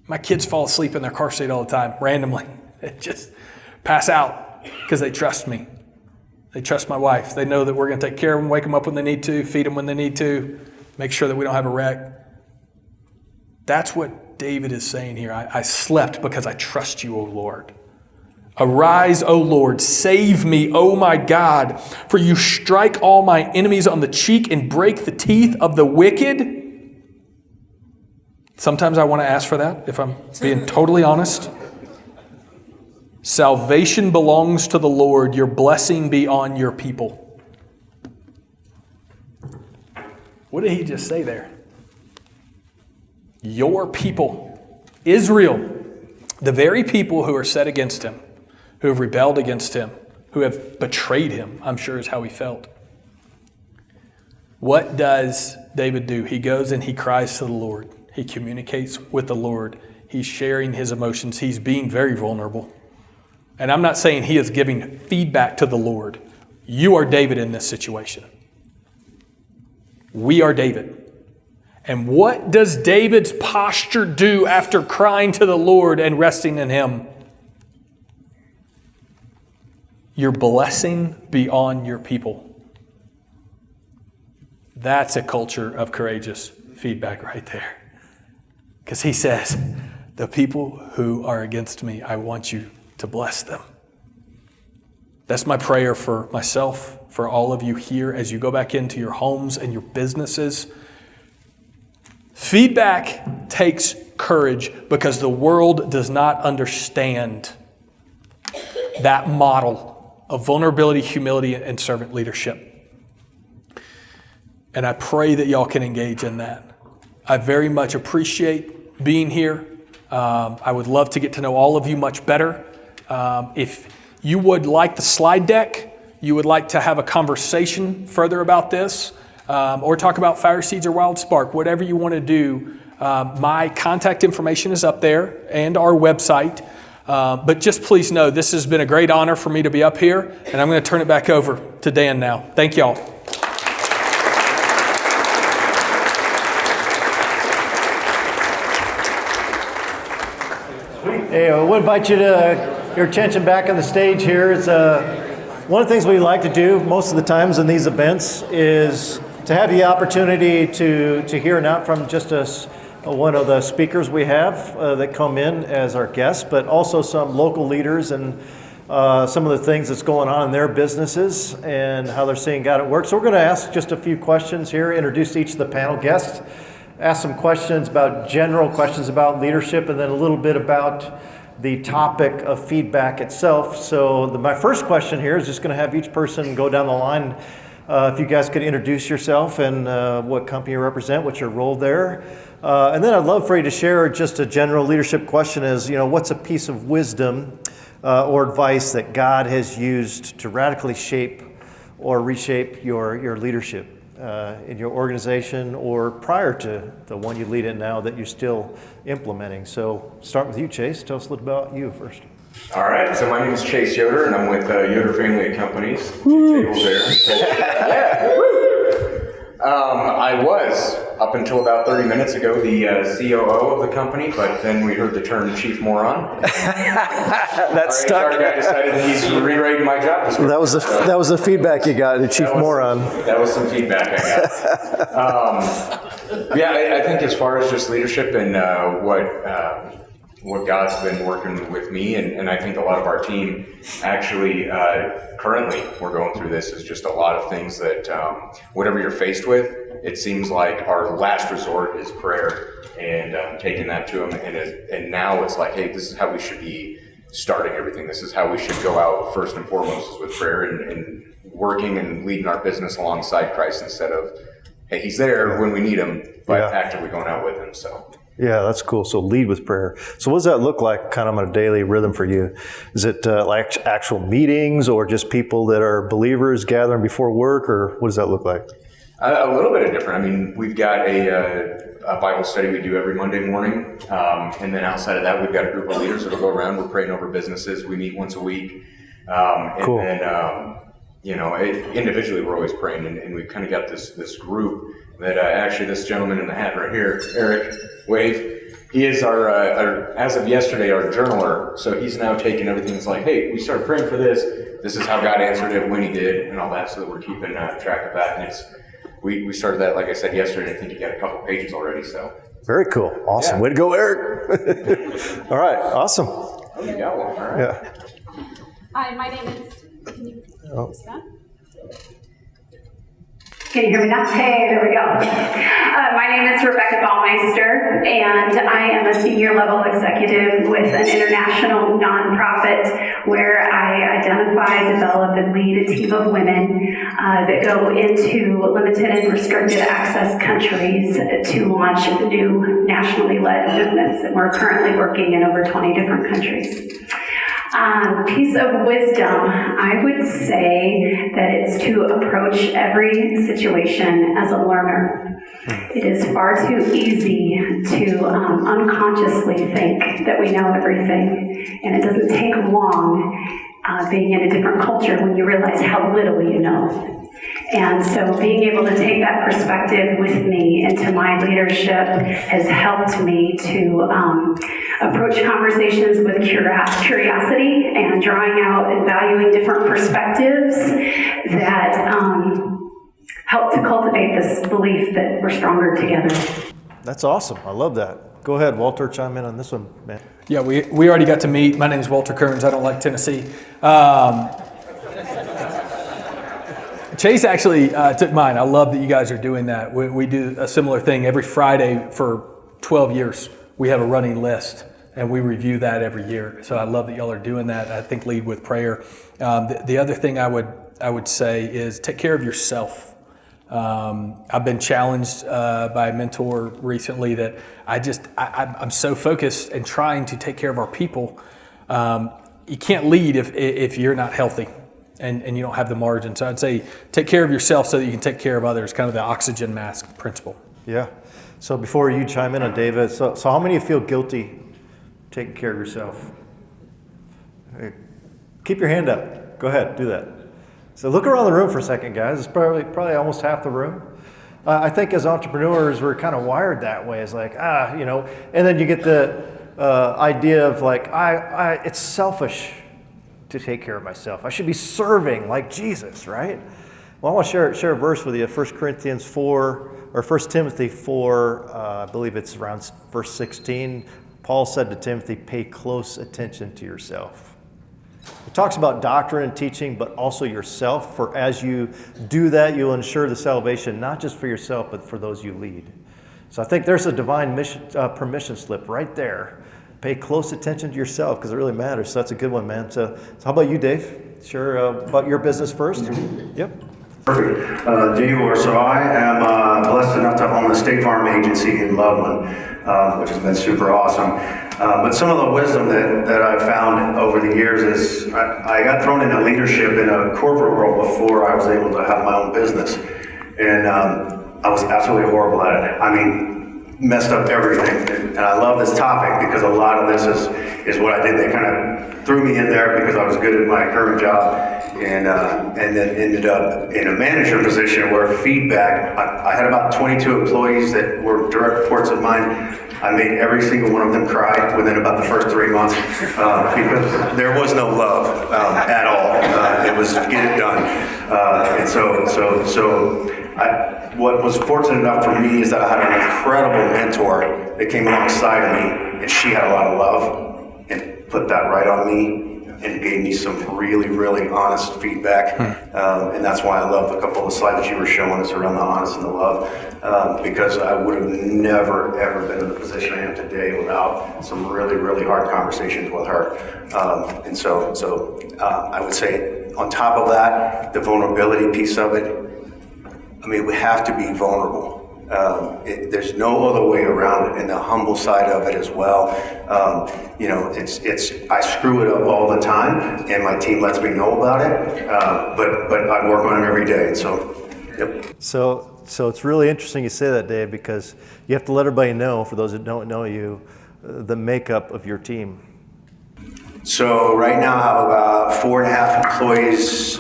My kids fall asleep in their car seat all the time, randomly. They just pass out because they trust me. They trust my wife. They know that we're going to take care of them, wake them up when they need to, feed them when they need to, make sure that we don't have a wreck. That's what David is saying here. I slept because I trust you, O Lord. Arise, O Lord, save me, O my God, for you strike all my enemies on the cheek and break the teeth of the wicked. Sometimes I want to ask for that, if I'm being totally honest. Salvation belongs to the Lord. Your blessing be on your people. What did he just say there? Your people. Israel. The very people who are set against him, who have rebelled against him, who have betrayed him, I'm sure is how he felt. What does David do? He goes and he cries to the Lord. He communicates with the Lord. He's sharing his emotions. He's being very vulnerable. And I'm not saying he is giving feedback to the Lord. You are David in this situation. We are David. And what does David's posture do after crying to the Lord and resting in him? Your blessing be on your people. That's a culture of courageous feedback right there. Because he says, the people who are against me, I want you to bless them. That's my prayer for myself, for all of you here as you go back into your homes and your businesses. Feedback takes courage because the world does not understand that model of vulnerability, humility, and servant leadership. And I pray that y'all can engage in that. I very much appreciate being here. I would love to get to know all of you much better. If you would like the slide deck, you would like to have a conversation further about this, or talk about FireSeeds or Wildsparq, whatever you want to do, my contact information is up there and our website. But just please know this has been a great honor for me to be up here, and I'm going to turn it back over to Dan now. Thank y'all. Hey, we'll invite you to your attention back on the stage here. It's One of the things we like to do most of the times in these events is to have the opportunity to hear not from just one of the speakers we have that come in as our guests, but also some local leaders and some of the things that's going on in their businesses and how they're seeing God at work. So we're going to ask just a few questions here, introduce each of the panel guests, ask some questions about general questions about leadership, and then a little bit about the topic of feedback itself. So my first question here is just going to have each person go down the line. If you guys could introduce yourself and what company you represent, what's your role there. And then I'd love for you to share just a general leadership question is, what's a piece of wisdom or advice that God has used to radically shape or reshape your leadership in your organization or prior to the one you lead in now that you're still implementing. So start with you, Chase. Tell us a little about you first. All right, so my name is Chase Yoder, and I'm with Yoder Family of Companies. Two tables there. Yeah. I was, up until about 30 minutes ago, the COO of the company, but then we heard the term chief moron. That stuck. Our guy decided that he's rewriting my job description. That was the feedback you got, the chief moron. That was some feedback I got. I think as far as just leadership and what God's been working with me, and I think a lot of our team actually, currently we're going through this, is just a lot of things that whatever you're faced with, it seems like our last resort is prayer, and taking that to Him, and now it's like, hey, this is how we should be starting everything. This is how we should go out first and foremost, is with prayer and working and leading our business alongside Christ instead of, hey, He's there when we need Him, but actively going out with Him. So. Yeah, that's cool. So lead with prayer. So what does that look like kind of on a daily rhythm for you? Is it like actual meetings or just people that are believers gathering before work, or what does that look like? A little bit of different. I mean, we've got a Bible study we do every Monday morning. And then outside of that, we've got a group of leaders that'll go around. We're praying over businesses. We meet once a week. Cool. And then, individually, we're always praying. And we've kind of got this group that actually this gentleman in the hat right here, Eric, wave, he is our as of yesterday, our journaler. So he's now taking everything. It's like, hey, we started praying for this. This is how God answered it when He did, and all that. So that we're keeping track of that. And we started that, like I said, yesterday. And I think you got a couple pages already. So very cool, awesome. Way to go, Eric. All right, awesome. Oh, you got one. All right. Yeah. Hi, my name is. Can you see that? Can you hear me now? Hey, there we go. My name is Rebecca Baumeister, and I am a senior level executive with an international nonprofit where I identify, develop, and lead a team of women that go into limited and restricted access countries to launch new nationally led movements, and we're currently working in over 20 different countries. Piece of wisdom, I would say that it's to approach every situation as a learner. It is far too easy to unconsciously think that we know everything, and it doesn't take long being in a different culture when you realize how little you know. And so being able to take that perspective with me into my leadership has helped me to approach conversations with curiosity and drawing out and valuing different perspectives that help to cultivate this belief that we're stronger together. That's awesome. I love that. Go ahead, Walter, chime in on this one, man. Yeah, we already got to meet. My name is Walter Kearns. I don't like Tennessee. Chase actually took mine. I love that you guys are doing that. We do a similar thing every Friday for 12 years. We have a running list, and we review that every year. So I love that y'all are doing that. I think lead with prayer. The other thing I would say is take care of yourself. I've been challenged by a mentor recently that I'm so focused and trying to take care of our people. You can't lead if you're not healthy. And you don't have the margin. So I'd say take care of yourself so that you can take care of others, kind of the oxygen mask principle. Yeah. So before you chime in on David, so how many of you feel guilty taking care of yourself? Hey, keep your hand up. Go ahead, do that. So look around the room for a second, guys. It's probably almost half the room. I think as entrepreneurs, we're kind of wired that way. It's like, and then you get the idea of like, it's selfish to take care of myself. I should be serving like Jesus, right? Well, I want to share a verse with you, 1 Corinthians 4, or 1 Timothy 4, I believe it's around verse 16. Paul said to Timothy, pay close attention to yourself. It talks about doctrine and teaching, but also yourself, for as you do that, you'll ensure the salvation, not just for yourself, but for those you lead. So I think there's a divine permission slip right there. Pay close attention to yourself, because it really matters. So that's a good one, man. So how about you, Dave? Share about your business first. Yep. Perfect. Dior, so I am blessed enough to own a State Farm agency in Loveland, which has been super awesome. But some of the wisdom that I've found over the years is I got thrown into leadership in a corporate world before I was able to have my own business. And I was absolutely horrible at it. I mean, messed up everything. And I love this topic because a lot of this is what I did. They kind of threw me in there because I was good at my current job. And then ended up in a manager position where feedback, I had about 22 employees that were direct reports of mine. I made every single one of them cry within about the first 3 months because there was no love at all. It was get it done. And so what was fortunate enough for me is that I had an incredible mentor that came alongside of me, and she had a lot of love and put that right on me and gave me some really, really honest feedback. And that's why I love a couple of the slides you were showing us around the honest and the love, because I would have never, ever been in the position I am today without some really, really hard conversations with her. And so I would say on top of that, the vulnerability piece of it, I mean, we have to be vulnerable. There's no other way around it, and the humble side of it as well. It's I screw it up all the time, and my team lets me know about it. But I work on it every day. So, yep. So it's really interesting you say that, Dave, because you have to let everybody know, for those that don't know you, the makeup of your team. So right now I have about 4.5 employees,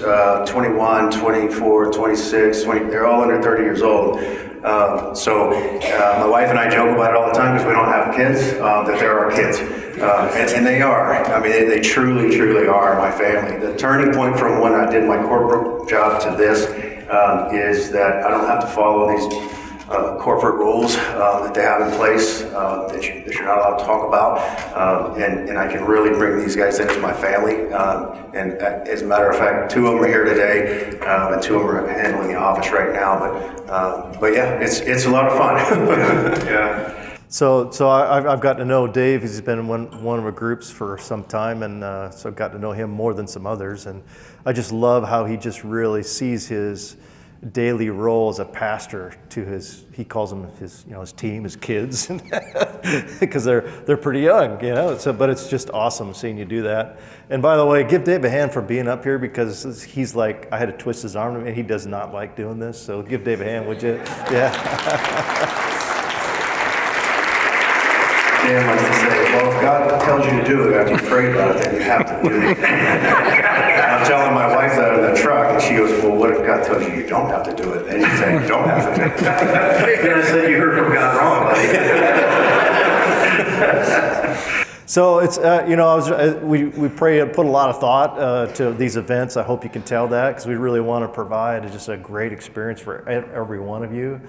21, 24, 26, 20, they're all under 30 years old. So my wife and I joke about it all the time because we don't have kids, that they're our kids. And they are. I mean, they truly, truly are my family. The turning point from when I did my corporate job to this is that I don't have to follow these corporate rules that they have in place that you're not allowed to talk about, and I can really bring these guys in as my family. And as a matter of fact, 2 of them are here today, and 2 of them are handling the office right now. But yeah, it's a lot of fun. Yeah. So I've gotten to know Dave. He's been in one of our groups for some time, and so I've got to know him more than some others. And I just love how he just really sees his daily role as a pastor to he calls them his team, his kids, because they're pretty young, So, but it's just awesome seeing you do that. And by the way, give Dave a hand for being up here, because he's like, I had to twist his arm, and he does not like doing this. So give Dave a hand, would you? Yeah. Dan likes to say, well, if God tells you to do it after you prayed about it, then you have to do it. I'm telling my wife that in the truck, and she goes, well, what if God tells you you don't have to do it? Then you say, you don't have to do it. Then I said, you heard from God wrong, buddy. So it's, we pray and put a lot of thought to these events. I hope you can tell that, because we really want to provide just a great experience for every one of you.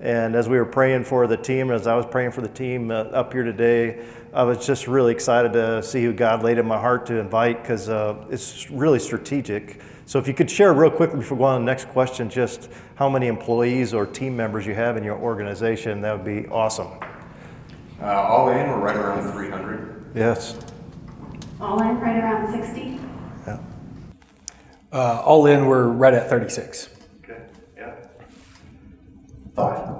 And as we were praying for the team, as I was praying for the team up here today, I was just really excited to see who God laid in my heart to invite, because it's really strategic. So if you could share real quickly before we go on to the next question, just how many employees or team members you have in your organization, that would be awesome. All in, we're right around 300. Yes. All in, right around 60. Yeah. All in, we're right at 36.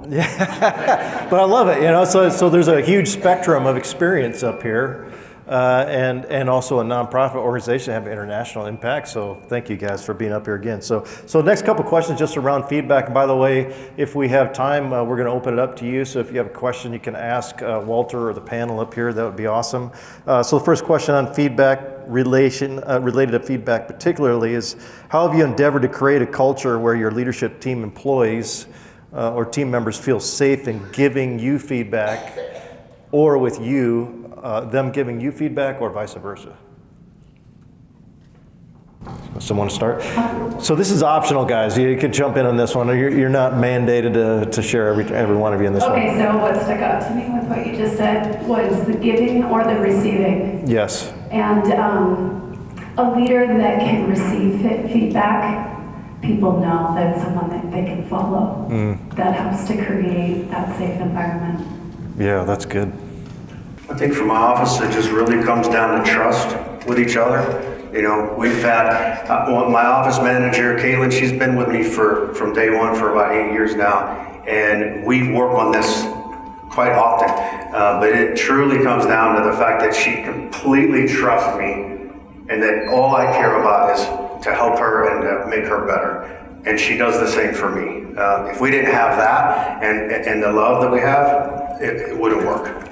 Yeah, but I love it, so there's a huge spectrum of experience up here, and also a nonprofit organization have international impact. So thank you guys for being up here again. So next couple questions just around feedback. And by the way, if we have time, we're going to open it up to you. So if you have a question, you can ask Walter or the panel up here. That would be awesome. So the first question on feedback related to feedback particularly is, how have you endeavored to create a culture where your leadership team employees or team members feel safe in giving you feedback, or with you, them giving you feedback, or vice versa? Someone to start? So this is optional, guys. You could jump in on this one. You're not mandated to share every one of you in this one. Okay, so what stuck out to me with what you just said was the giving or the receiving. Yes. And a leader that can receive feedback, people know that it's someone that they can follow. That helps to create that safe environment. Yeah, that's good. I think for my office, it just really comes down to trust with each other. You know, we've had, my office manager, Caitlin, she's been with me from day one for about 8 years now. And we work on this quite often. But it truly comes down to the fact that she completely trusts me and that all I care about is to help her and to make her better. And she does the same for me. If we didn't have that and the love that we have, it wouldn't work.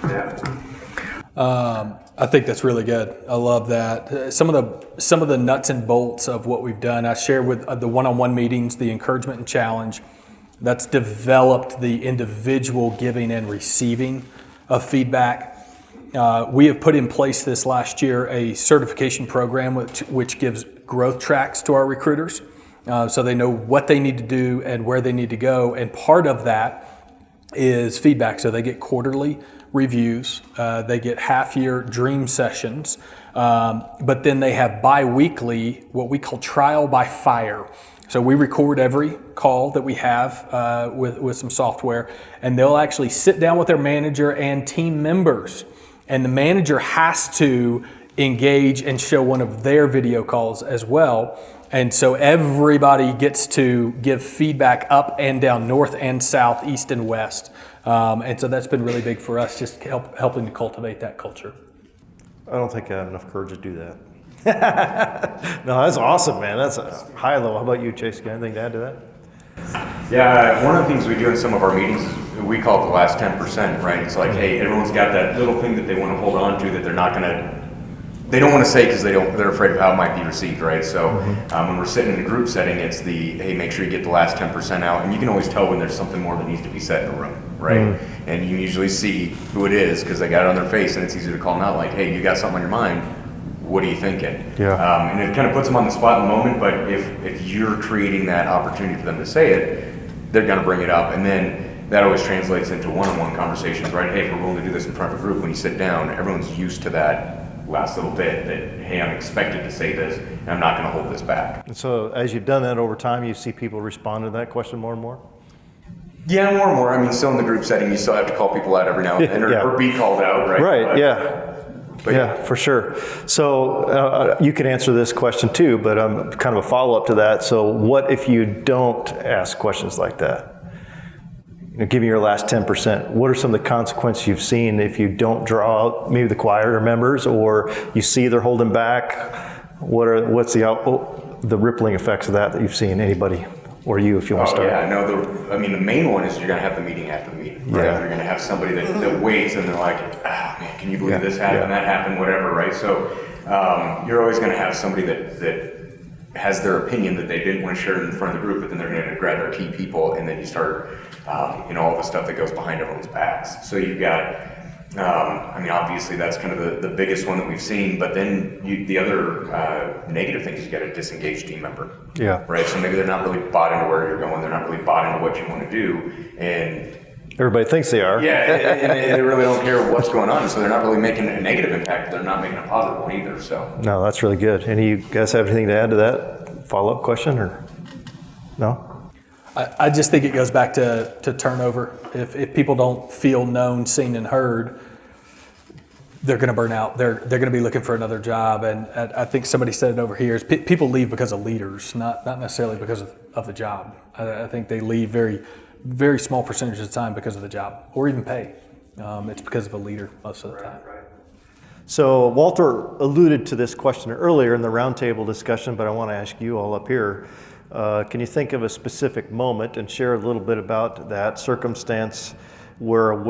Yeah. I think that's really good. I love that. Some of the nuts and bolts of what we've done, I shared with the one-on-one meetings, the encouragement and challenge. That's developed the individual giving and receiving of feedback. We have put in place this last year a certification program which gives growth tracks to our recruiters, so they know what they need to do and where they need to go. And part of that is feedback. So they get quarterly reviews, they get half-year dream sessions, but then they have bi-weekly what we call trial by fire. So we record every call that we have with some software, and they'll actually sit down with their manager and team members, and the manager has to engage and show one of their video calls as well. And so everybody gets to give feedback up and down, north and south, east and west. And so that's been really big for us, just helping to cultivate that culture. I don't think I have enough courage to do that. No, that's awesome, man. That's a high level. How about you, Chase? Got anything to add to that? Yeah, one of the things we do in some of our meetings is we call it the last 10%, right? It's like, hey, everyone's got that little thing that they want to hold on to that they don't want to say because they're afraid of how it might be received, right? So when we're sitting in a group setting, it's hey, make sure you get the last 10% out, and you can always tell when there's something more that needs to be said in the room, right? And you usually see who it is because they got it on their face, and it's easy to call them out, like, hey, you got something on your mind. What are you thinking? Yeah. And it kind of puts them on the spot in the moment, but if you're creating that opportunity for them to say it, they're going to bring it up, and then that always translates into one-on-one conversations, right? Hey, if we're willing to do this in front of a group, when you sit down, everyone's used to that last little bit that, hey, I'm expected to say this, and I'm not going to hold this back. And so as you've done that over time, you see people respond to that question more and more? Yeah, more and more. I mean, still in the group setting, you still have to call people out every now and then, or be called out, right? Right, But, yeah, for sure. So you can answer this question too, but kind of a follow-up to that. So what if you don't ask questions like that? Give me your last 10%. What are some of the consequences you've seen if you don't draw out maybe the quieter members, or you see they're holding back? What's the rippling effects of that you've seen? Anybody, or you, if you want to start? Yeah, no. The main one is you're going to have the meeting after the meeting. Right? Yeah. You're going to have somebody that waits, and they're like, man, can you believe this happened, that happened, whatever, right? So you're always going to have somebody that has their opinion that they didn't want to share in front of the group, but then they're going to grab their key people, and then you start, all the stuff that goes behind everyone's backs. So you've got, obviously that's kind of the biggest one that we've seen, but then the other negative thing is you got a disengaged team member. Yeah. Right, so maybe they're not really bought into where you're going, they're not really bought into what you want to do, and everybody thinks they are. yeah, and they really don't care what's going on, so they're not really making a negative impact, they're not making a positive one either, so. No, that's really good. Any of you guys have anything to add to that follow-up question, or no? I just think it goes back to turnover. If people don't feel known, seen, and heard, they're going to burn out. They're going to be looking for another job. And I think somebody said it over here, is people leave because of leaders, not necessarily because of the job. I think they leave very, very small percentage of the time because of the job, or even pay. It's because of a leader most of the time. So Walter alluded to this question earlier in the roundtable discussion, but I want to ask you all up here. Can you think of a specific moment and share a little bit about that circumstance where a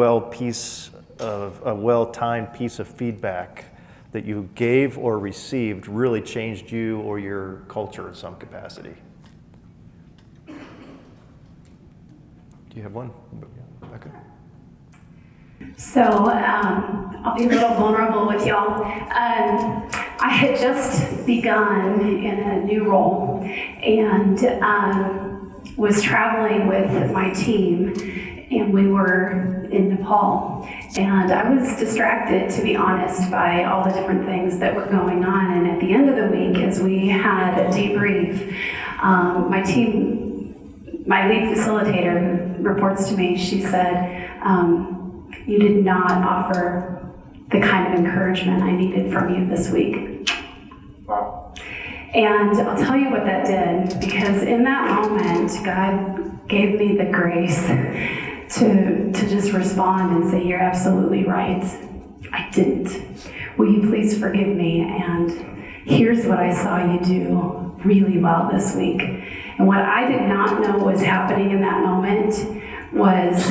well-timed piece of feedback that you gave or received really changed you or your culture in some capacity? Do you have one? Okay. So I'll be a little vulnerable with y'all. I I had just begun in a new role and was traveling with my team, and we were in Nepal. And I was distracted, to be honest, by all the different things that were going on. And at the end of the week, as we had a debrief, my team, my lead facilitator reports to me, she said, you did not offer the kind of encouragement I needed from you this week. Wow. And I'll tell you what that did, because in that moment, God gave me the grace to just respond and say, you're absolutely right. I didn't. Will you please forgive me? And here's what I saw you do really well this week. And what I did not know was happening in that moment was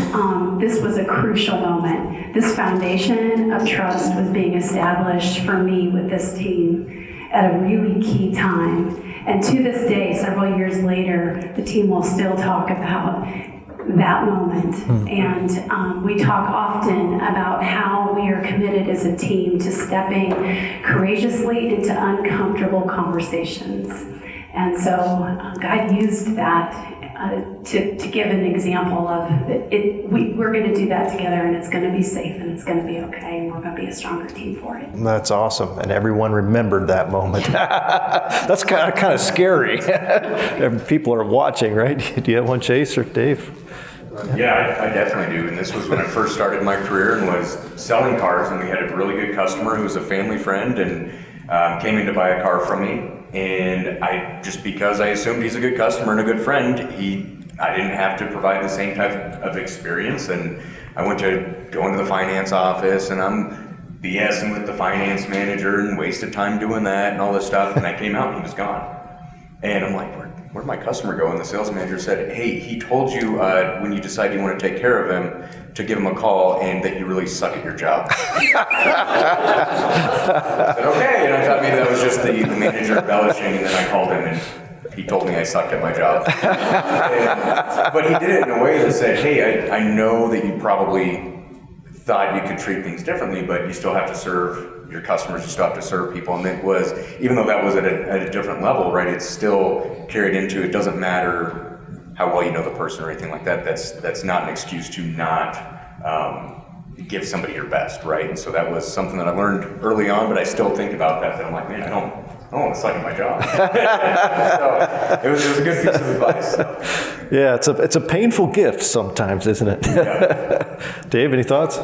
this was a crucial moment. This foundation of trust was being established for me with this team at a really key time. And to this day, several years later, the team will still talk about that moment. And we talk often about how we are committed as a team to stepping courageously into uncomfortable conversations. And so God used that to give an example of we're going to do that together, and it's going to be safe, and it's going to be okay, and we're going to be a stronger team for it. That's awesome, and everyone remembered that moment. That's kind of scary. People are watching, right? Do you have one, Chase or Dave? Yeah, I definitely do. And this was when I first started my career and was selling cars, and we had a really good customer who was a family friend and came in to buy a car from me. And I, just because I assumed he's a good customer and a good friend, I didn't have to provide the same type of experience. And I went to go into the finance office, and I'm BSing with the finance manager and wasted time doing that and all this stuff. And I came out and he was gone. And I'm like, where'd my customer go? And the sales manager said, hey, he told you when you decide you want to take care of him to give him a call and that you really suck at your job. I said, okay. And I thought maybe that was just the manager embellishing, and then I called him and he told me I sucked at my job. But he did it in a way that said, hey, I know that you probably thought you could treat things differently, but you still have to serve your customers, you still have to serve people. And it was, even though that was at a different level, right, it's still carried into, it doesn't matter how well you know the person or anything like that. That's not an excuse to not give somebody your best, right? And so that was something that I learned early on, but I still think about that I'm like, man, I don't want to suck at my job. So it was a good piece of advice. So. Yeah, it's a painful gift sometimes, isn't it? Yeah. Dave, any thoughts?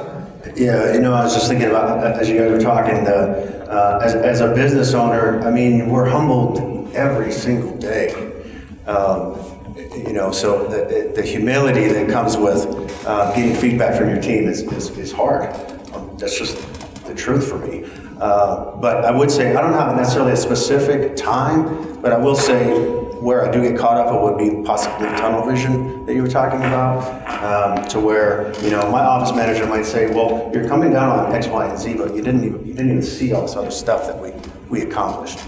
Yeah, I was just thinking about, as you guys were talking, as a business owner, I mean, we're humbled every single day. So the humility that comes with getting feedback from your team is hard. That's just the truth for me. But I would say, I don't have necessarily a specific time, but I will say where I do get caught up, it would be possibly tunnel vision that you were talking about, to where, my office manager might say, well, you're coming down on X, Y, and Z, but you didn't even see all this other stuff that we accomplished.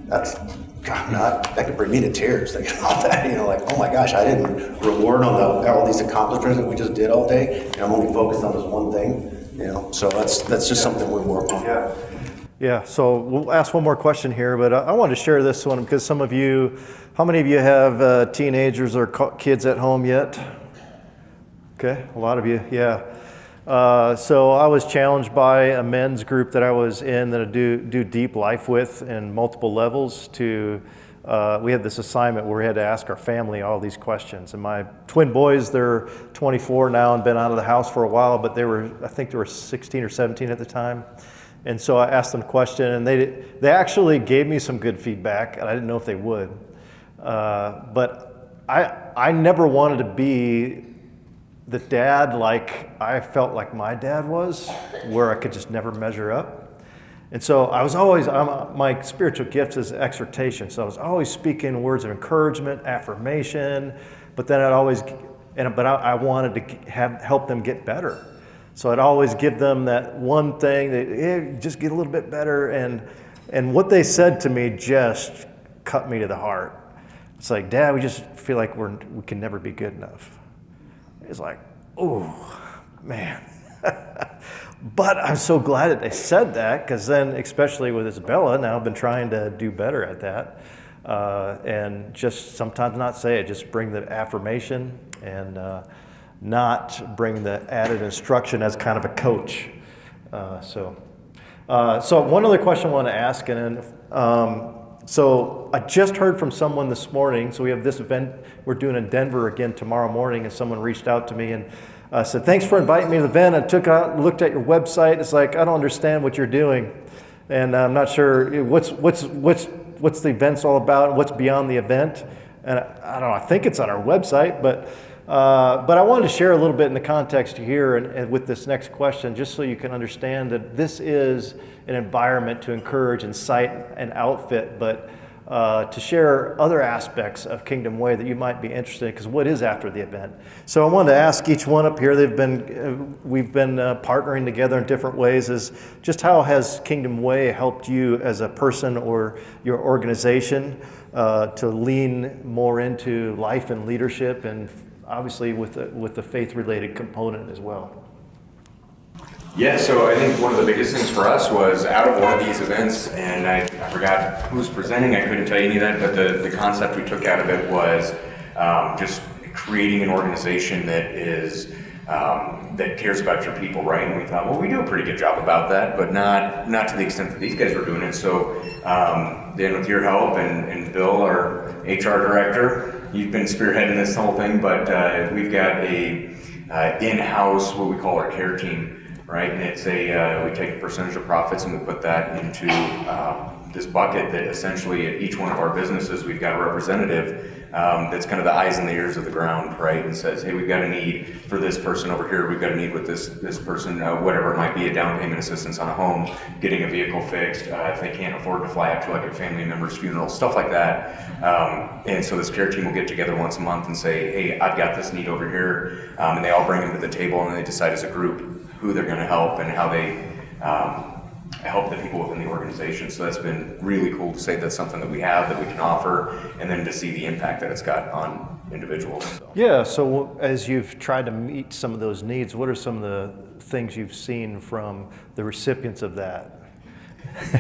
That could bring me to tears thinking about that. Like, oh my gosh, I didn't reward on all these accomplishments that we just did all day, and I'm only focused on this one thing. So that's just something we work on. Yeah, so we'll ask one more question here, but I wanted to share this one because how many of you have teenagers or kids at home yet? Okay, a lot of you, yeah. So I was challenged by a men's group that I was in that I do deep life with in multiple levels we had this assignment where we had to ask our family all these questions. And my twin boys, they're 24 now and been out of the house for a while, but I think they were 16 or 17 at the time. And so I asked them a question, and they actually gave me some good feedback, and I didn't know if they would. But I never wanted to be the dad like I felt like my dad was, where I could just never measure up. And so I was always, my spiritual gift is exhortation. So I was always speaking words of encouragement, affirmation, but then I wanted to help them get better. So I'd always give them that one thing that, hey, just get a little bit better. And what they said to me just cut me to the heart. It's like, Dad, we just feel like we can never be good enough. It's like, oh, man. But I'm so glad that they said that, because then, especially with Isabella, now I've been trying to do better at that. And just sometimes not say it, just bring the affirmation and not bring the added instruction as kind of a coach. So one other question I want to ask, and then, so I just heard from someone this morning. So we have this event we're doing in Denver again tomorrow morning, and someone reached out to me and said, "Thanks for inviting me to the event. I looked at your website. It's like, I don't understand what you're doing, and I'm not sure what's the event's all about, and what's beyond the event." And I don't know. I think it's on our website, but I wanted to share a little bit in the context here and with this next question, just so you can understand that this is an environment to encourage, incite, and outfit, but to share other aspects of Kingdom Way that you might be interested in, because what is after the event? So I wanted to ask each one up here, we've been partnering together in different ways, is just how has Kingdom Way helped you as a person or your organization to lean more into life and leadership, and obviously with the faith-related component as well? Yeah, so I think one of the biggest things for us was out of one of these events, and I forgot who was presenting, I couldn't tell you any of that, but the concept we took out of it was just creating an organization that is that cares about your people, right? And we thought, well, we do a pretty good job about that, but not to the extent that these guys were doing it. So then with your help and Bill, our HR director, you've been spearheading this whole thing, but we've got a in-house, what we call our care team, right? And it's we take a percentage of profits and we put that into this bucket that essentially at each one of our businesses, we've got a representative that's kind of the eyes and the ears of the ground, right? And says, hey, we've got a need for this person over here. We've got a need with this person, whatever it might be, a down payment assistance on a home, getting a vehicle fixed, if they can't afford to fly out to like a family member's funeral, stuff like that. And so this care team will get together once a month and say, hey, I've got this need over here. And they all bring them to the table and they decide as a group who they're going to help and how they help the people within the organization. So that's been really cool to say that's something that we have, that we can offer, and then to see the impact that it's got on individuals. So. Yeah, so as you've tried to meet some of those needs, what are some of the things you've seen from the recipients of that?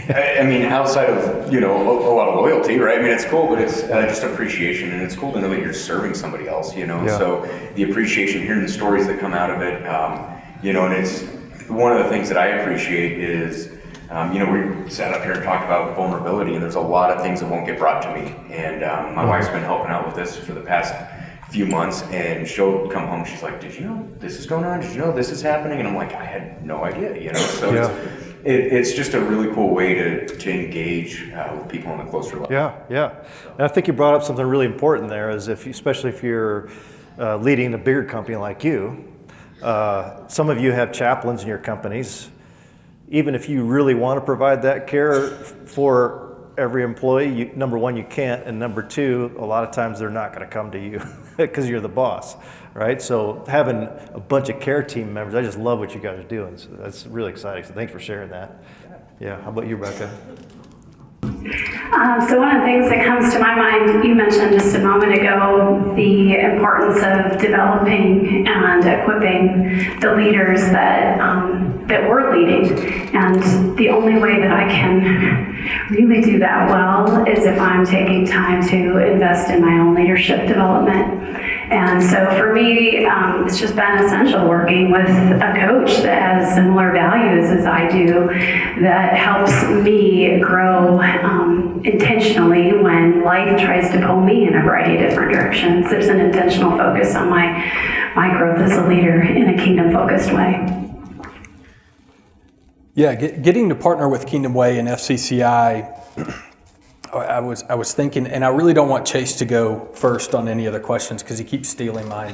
I mean, outside of, a lot of loyalty, right? I mean, it's cool, but it's just appreciation, and it's cool to know that you're serving somebody else, Yeah. So the appreciation, hearing the stories that come out of it, and it's one of the things that I appreciate is, we sat up here and talked about vulnerability, and there's a lot of things that won't get brought to me. And my wife's been helping out with this for the past few months, and she'll come home, she's like, did you know this is going on? Did you know this is happening? And I'm like, I had no idea, So Yeah. it's just a really cool way to engage with people on a closer level. Yeah. And I think you brought up something really important there, is especially if you're leading a bigger company like you. Some of you have chaplains in your companies. Even if you really want to provide that care for every employee, number one, you can't, and number two, a lot of times they're not going to come to you because you're the boss, right? So having a bunch of care team members, I just love what you guys are doing. So that's really exciting. So thanks for sharing that. Yeah, how about you, Rebecca? So one of the things that comes to my mind, you mentioned just a moment ago, the importance of developing and equipping the leaders that we're leading. And the only way that I can really do that well is if I'm taking time to invest in my own leadership development. And so for me, it's just been essential working with a coach that has similar values as I do, that helps me grow intentionally when life tries to pull me in a variety of different directions. There's an intentional focus on my growth as a leader in a kingdom-focused way. Yeah, getting to partner with Kingdom Way and FCCI, I was thinking, and I really don't want Chase to go first on any other questions because he keeps stealing mine.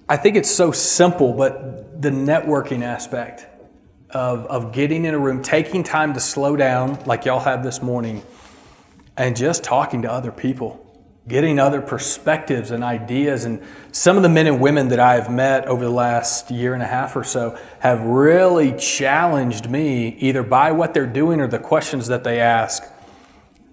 I think it's so simple, but the networking aspect of getting in a room, taking time to slow down like y'all have this morning, and just talking to other people, getting other perspectives and ideas. And some of the men and women that I've met over the last year and a half or so have really challenged me, either by what they're doing or the questions that they ask,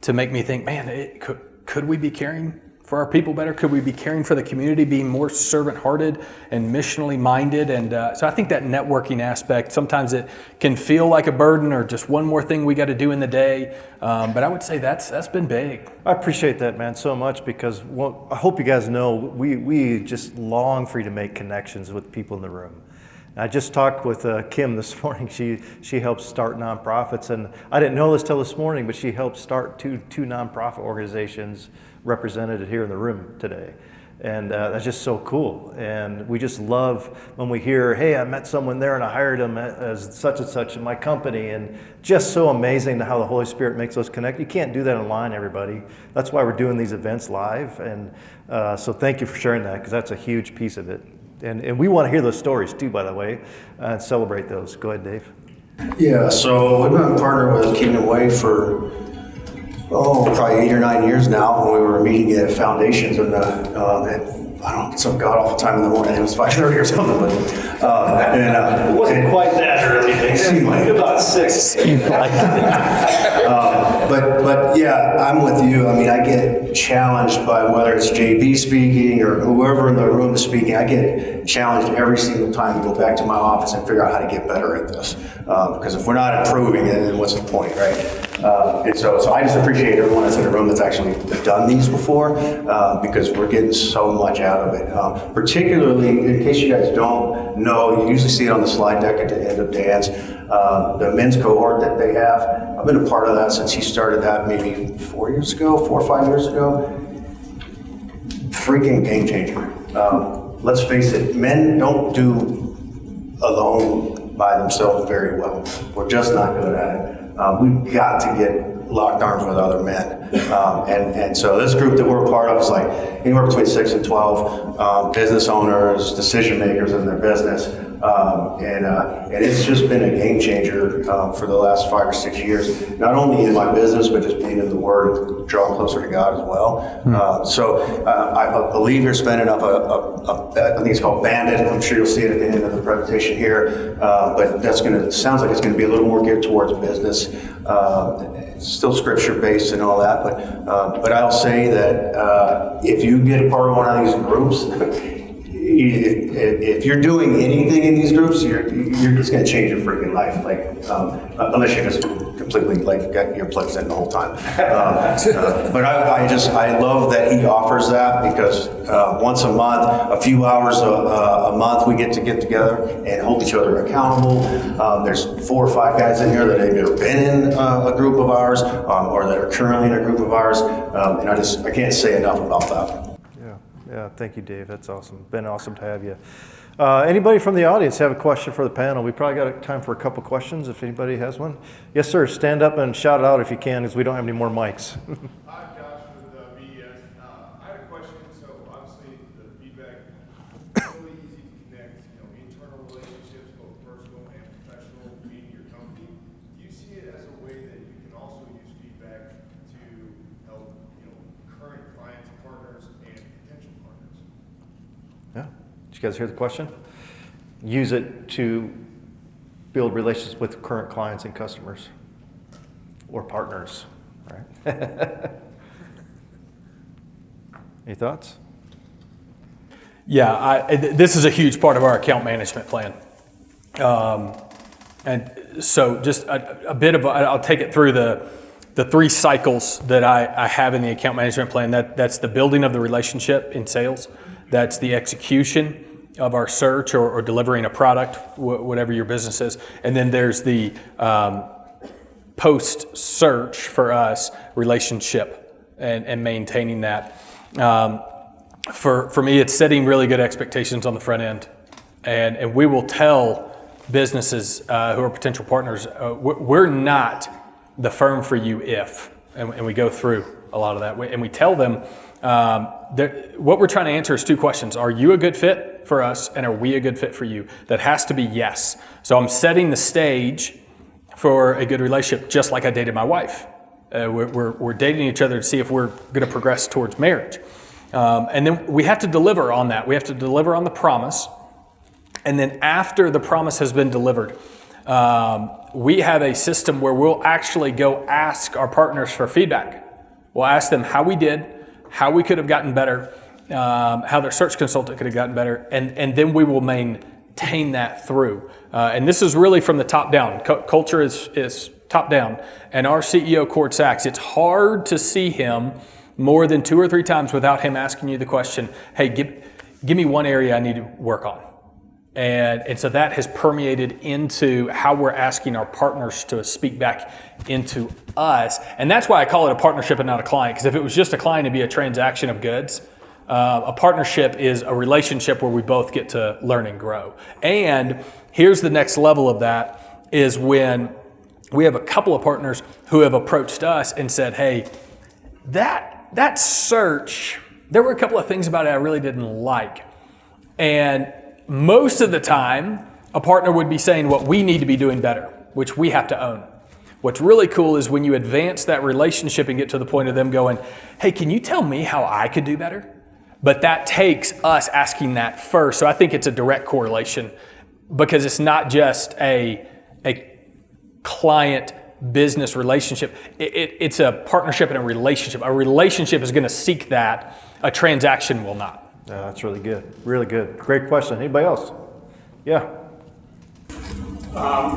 to make me think, man, could we be caring for our people better? Could we be caring for the community, being more servant-hearted and missionally minded? And so I think that networking aspect, sometimes it can feel like a burden or just one more thing we got to do in the day. But I would say that's been big. I appreciate that, man, so much, because I hope you guys know we just long for you to make connections with people in the room. I just talked with Kim this morning. She helps start nonprofits, and I didn't know this till this morning, but she helped start two nonprofit organizations represented here in the room today. And that's just so cool. And we just love when we hear, hey, I met someone there and I hired them as such and such in my company. And just so amazing how the Holy Spirit makes us connect. You can't do that online, everybody. That's why we're doing these events live. And so thank you for sharing that, because that's a huge piece of it. And we want to hear those stories too, by the way, and celebrate those. Go ahead, Dave. Yeah, so we've been partnered with Kingdom Way for probably 8 or 9 years now. When we were meeting at Foundations and I don't know, some god awful time in the morning. It was 5:30 or something, but It wasn't quite that early. It seemed like about 6. But yeah, I'm with you. I mean, I get challenged by whether it's JB speaking or whoever in the room is speaking. I get challenged every single time to go back to my office and figure out how to get better at this. Because if we're not improving, then what's the point, right? And so I just appreciate everyone that's in the room that's actually done these before, because we're getting so much out of it. Particularly, in case you guys don't know, you usually see it on the slide deck at the end of Dan's, the men's cohort that they have. I've been a part of that since he started that maybe 4 or 5 years ago. Freaking game changer. Let's face it, men don't do alone by themselves very well. We're just not good at it. We've got to get locked arms with other men. And so this group that we're a part of is like anywhere between 6 and 12 business owners, decision makers in their business. And it's just been a game changer for the last 5 or 6 years, not only in my business, but just being in the Word, drawing closer to God as well. So I believe you're spending up I think it's called Bandit. I'm sure you'll see it at the end of the presentation here. But sounds like it's going to be a little more geared towards business. It's still scripture based and all that, but I'll say that if you get a part of one of these groups, if you're doing anything in these groups, you're just going to change your freaking life. Like, unless you're just completely like got your plugs in the whole time. But I love that he offers that, because once a month, a few hours a month, we get together and hold each other accountable. There's 4 or 5 guys in here that have never been in a group of ours, or that are currently in a group of ours, and I can't say enough about that. Yeah, thank you, Dave. That's awesome. Been awesome to have you. Anybody from the audience have a question for the panel? We probably got time for a couple questions if anybody has one. Yes, sir. Stand up and shout it out if you can, because we don't have any more mics. Hi, Josh with BES. I had a question. So obviously the feedback is really easy to connect, internal relationships, both personal and professional, in your company. Do you see it as a way that you can also use feedback to help, current clients, partners, and potential partners? Yeah. Did you guys hear the question? Use it to build relationships with current clients and customers or partners, right? Any thoughts? Yeah, this is a huge part of our account management plan. And so just a bit of, I'll take it through the 3 cycles that I have in the account management plan. That's the building of the relationship in sales. That's the execution of our search or delivering a product, whatever your business is. And then there's the post-search for us relationship and maintaining that. For me, it's setting really good expectations on the front end. And we will tell businesses who are potential partners, we're not the firm for you if, and we go through a lot of that. And we tell them, what we're trying to answer is 2 questions. Are you a good fit for us, and are we a good fit for you? That has to be yes. So I'm setting the stage for a good relationship, just like I dated my wife. We're dating each other to see if we're going to progress towards marriage. And then we have to deliver on that. We have to deliver on the promise. And then after the promise has been delivered, we have a system where we'll actually go ask our partners for feedback. We'll ask them how we did. how we could have gotten better, how their search consultant could have gotten better, and then we will maintain that through. And this is really from the top down. Culture is top down. And our CEO, Cord Sachs, it's hard to see him more than 2 or 3 times without him asking you the question, hey, give me one area I need to work on. And so that has permeated into how we're asking our partners to speak back into us. And that's why I call it a partnership and not a client, because if it was just a client, it'd be a transaction of goods. A partnership is a relationship where we both get to learn and grow. And here's the next level of that, is when we have a couple of partners who have approached us and said, hey, that search, there were a couple of things about it I really didn't like. And most of the time, a partner would be saying what we need to be doing better, which we have to own. What's really cool is when you advance that relationship and get to the point of them going, hey, can you tell me how I could do better? But that takes us asking that first. So I think it's a direct correlation, because it's not just a client business relationship. It's a partnership and a relationship. A relationship is going to seek that. A transaction will not. Yeah, that's really good. Really good. Great question. Anybody else? Yeah.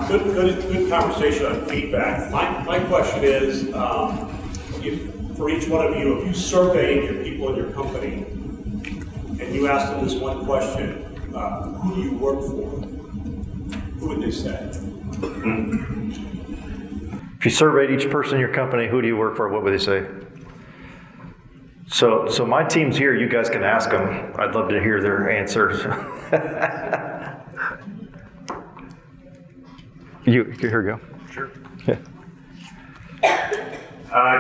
Good conversation on feedback. My question is, for each one of you, if you surveyed your people in your company and you asked them this one question, who do you work for? Who would they say? If you surveyed each person in your company, who do you work for? What would they say? So my team's here. You guys can ask them. I'd love to hear their answers. Here we go. Sure. Yeah.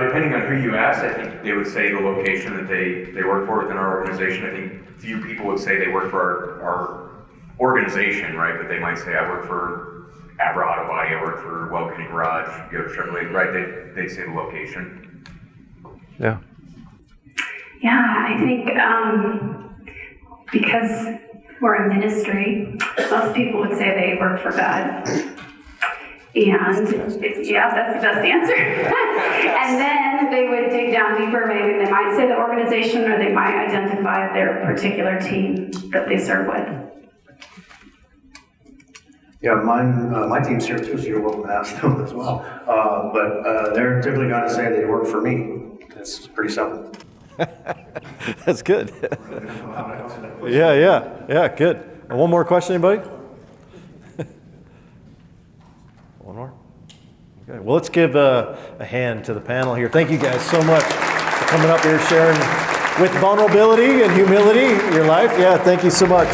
Depending on who you ask, I think they would say the location that they work for within our organization. I think few people would say they work for our organization, right? But they might say, I work for Abra Auto Body, I work for Welcome Garage, go to Chevrolet, right? They'd say the location. Yeah. Yeah, I think because we're a ministry, most people would say they work for God. And that's the best answer. And then they would dig down deeper. Maybe they might say the organization, or they might identify their particular team that they serve with. Yeah, my team's here too, so you're welcome to ask them as well. But they're typically going to say they work for me. It's pretty simple. That's good. Yeah, good. And one more question, anybody? One more? Okay, well, let's give a hand to the panel here. Thank you guys so much for coming up here, sharing with vulnerability and humility your life. Yeah, thank you so much.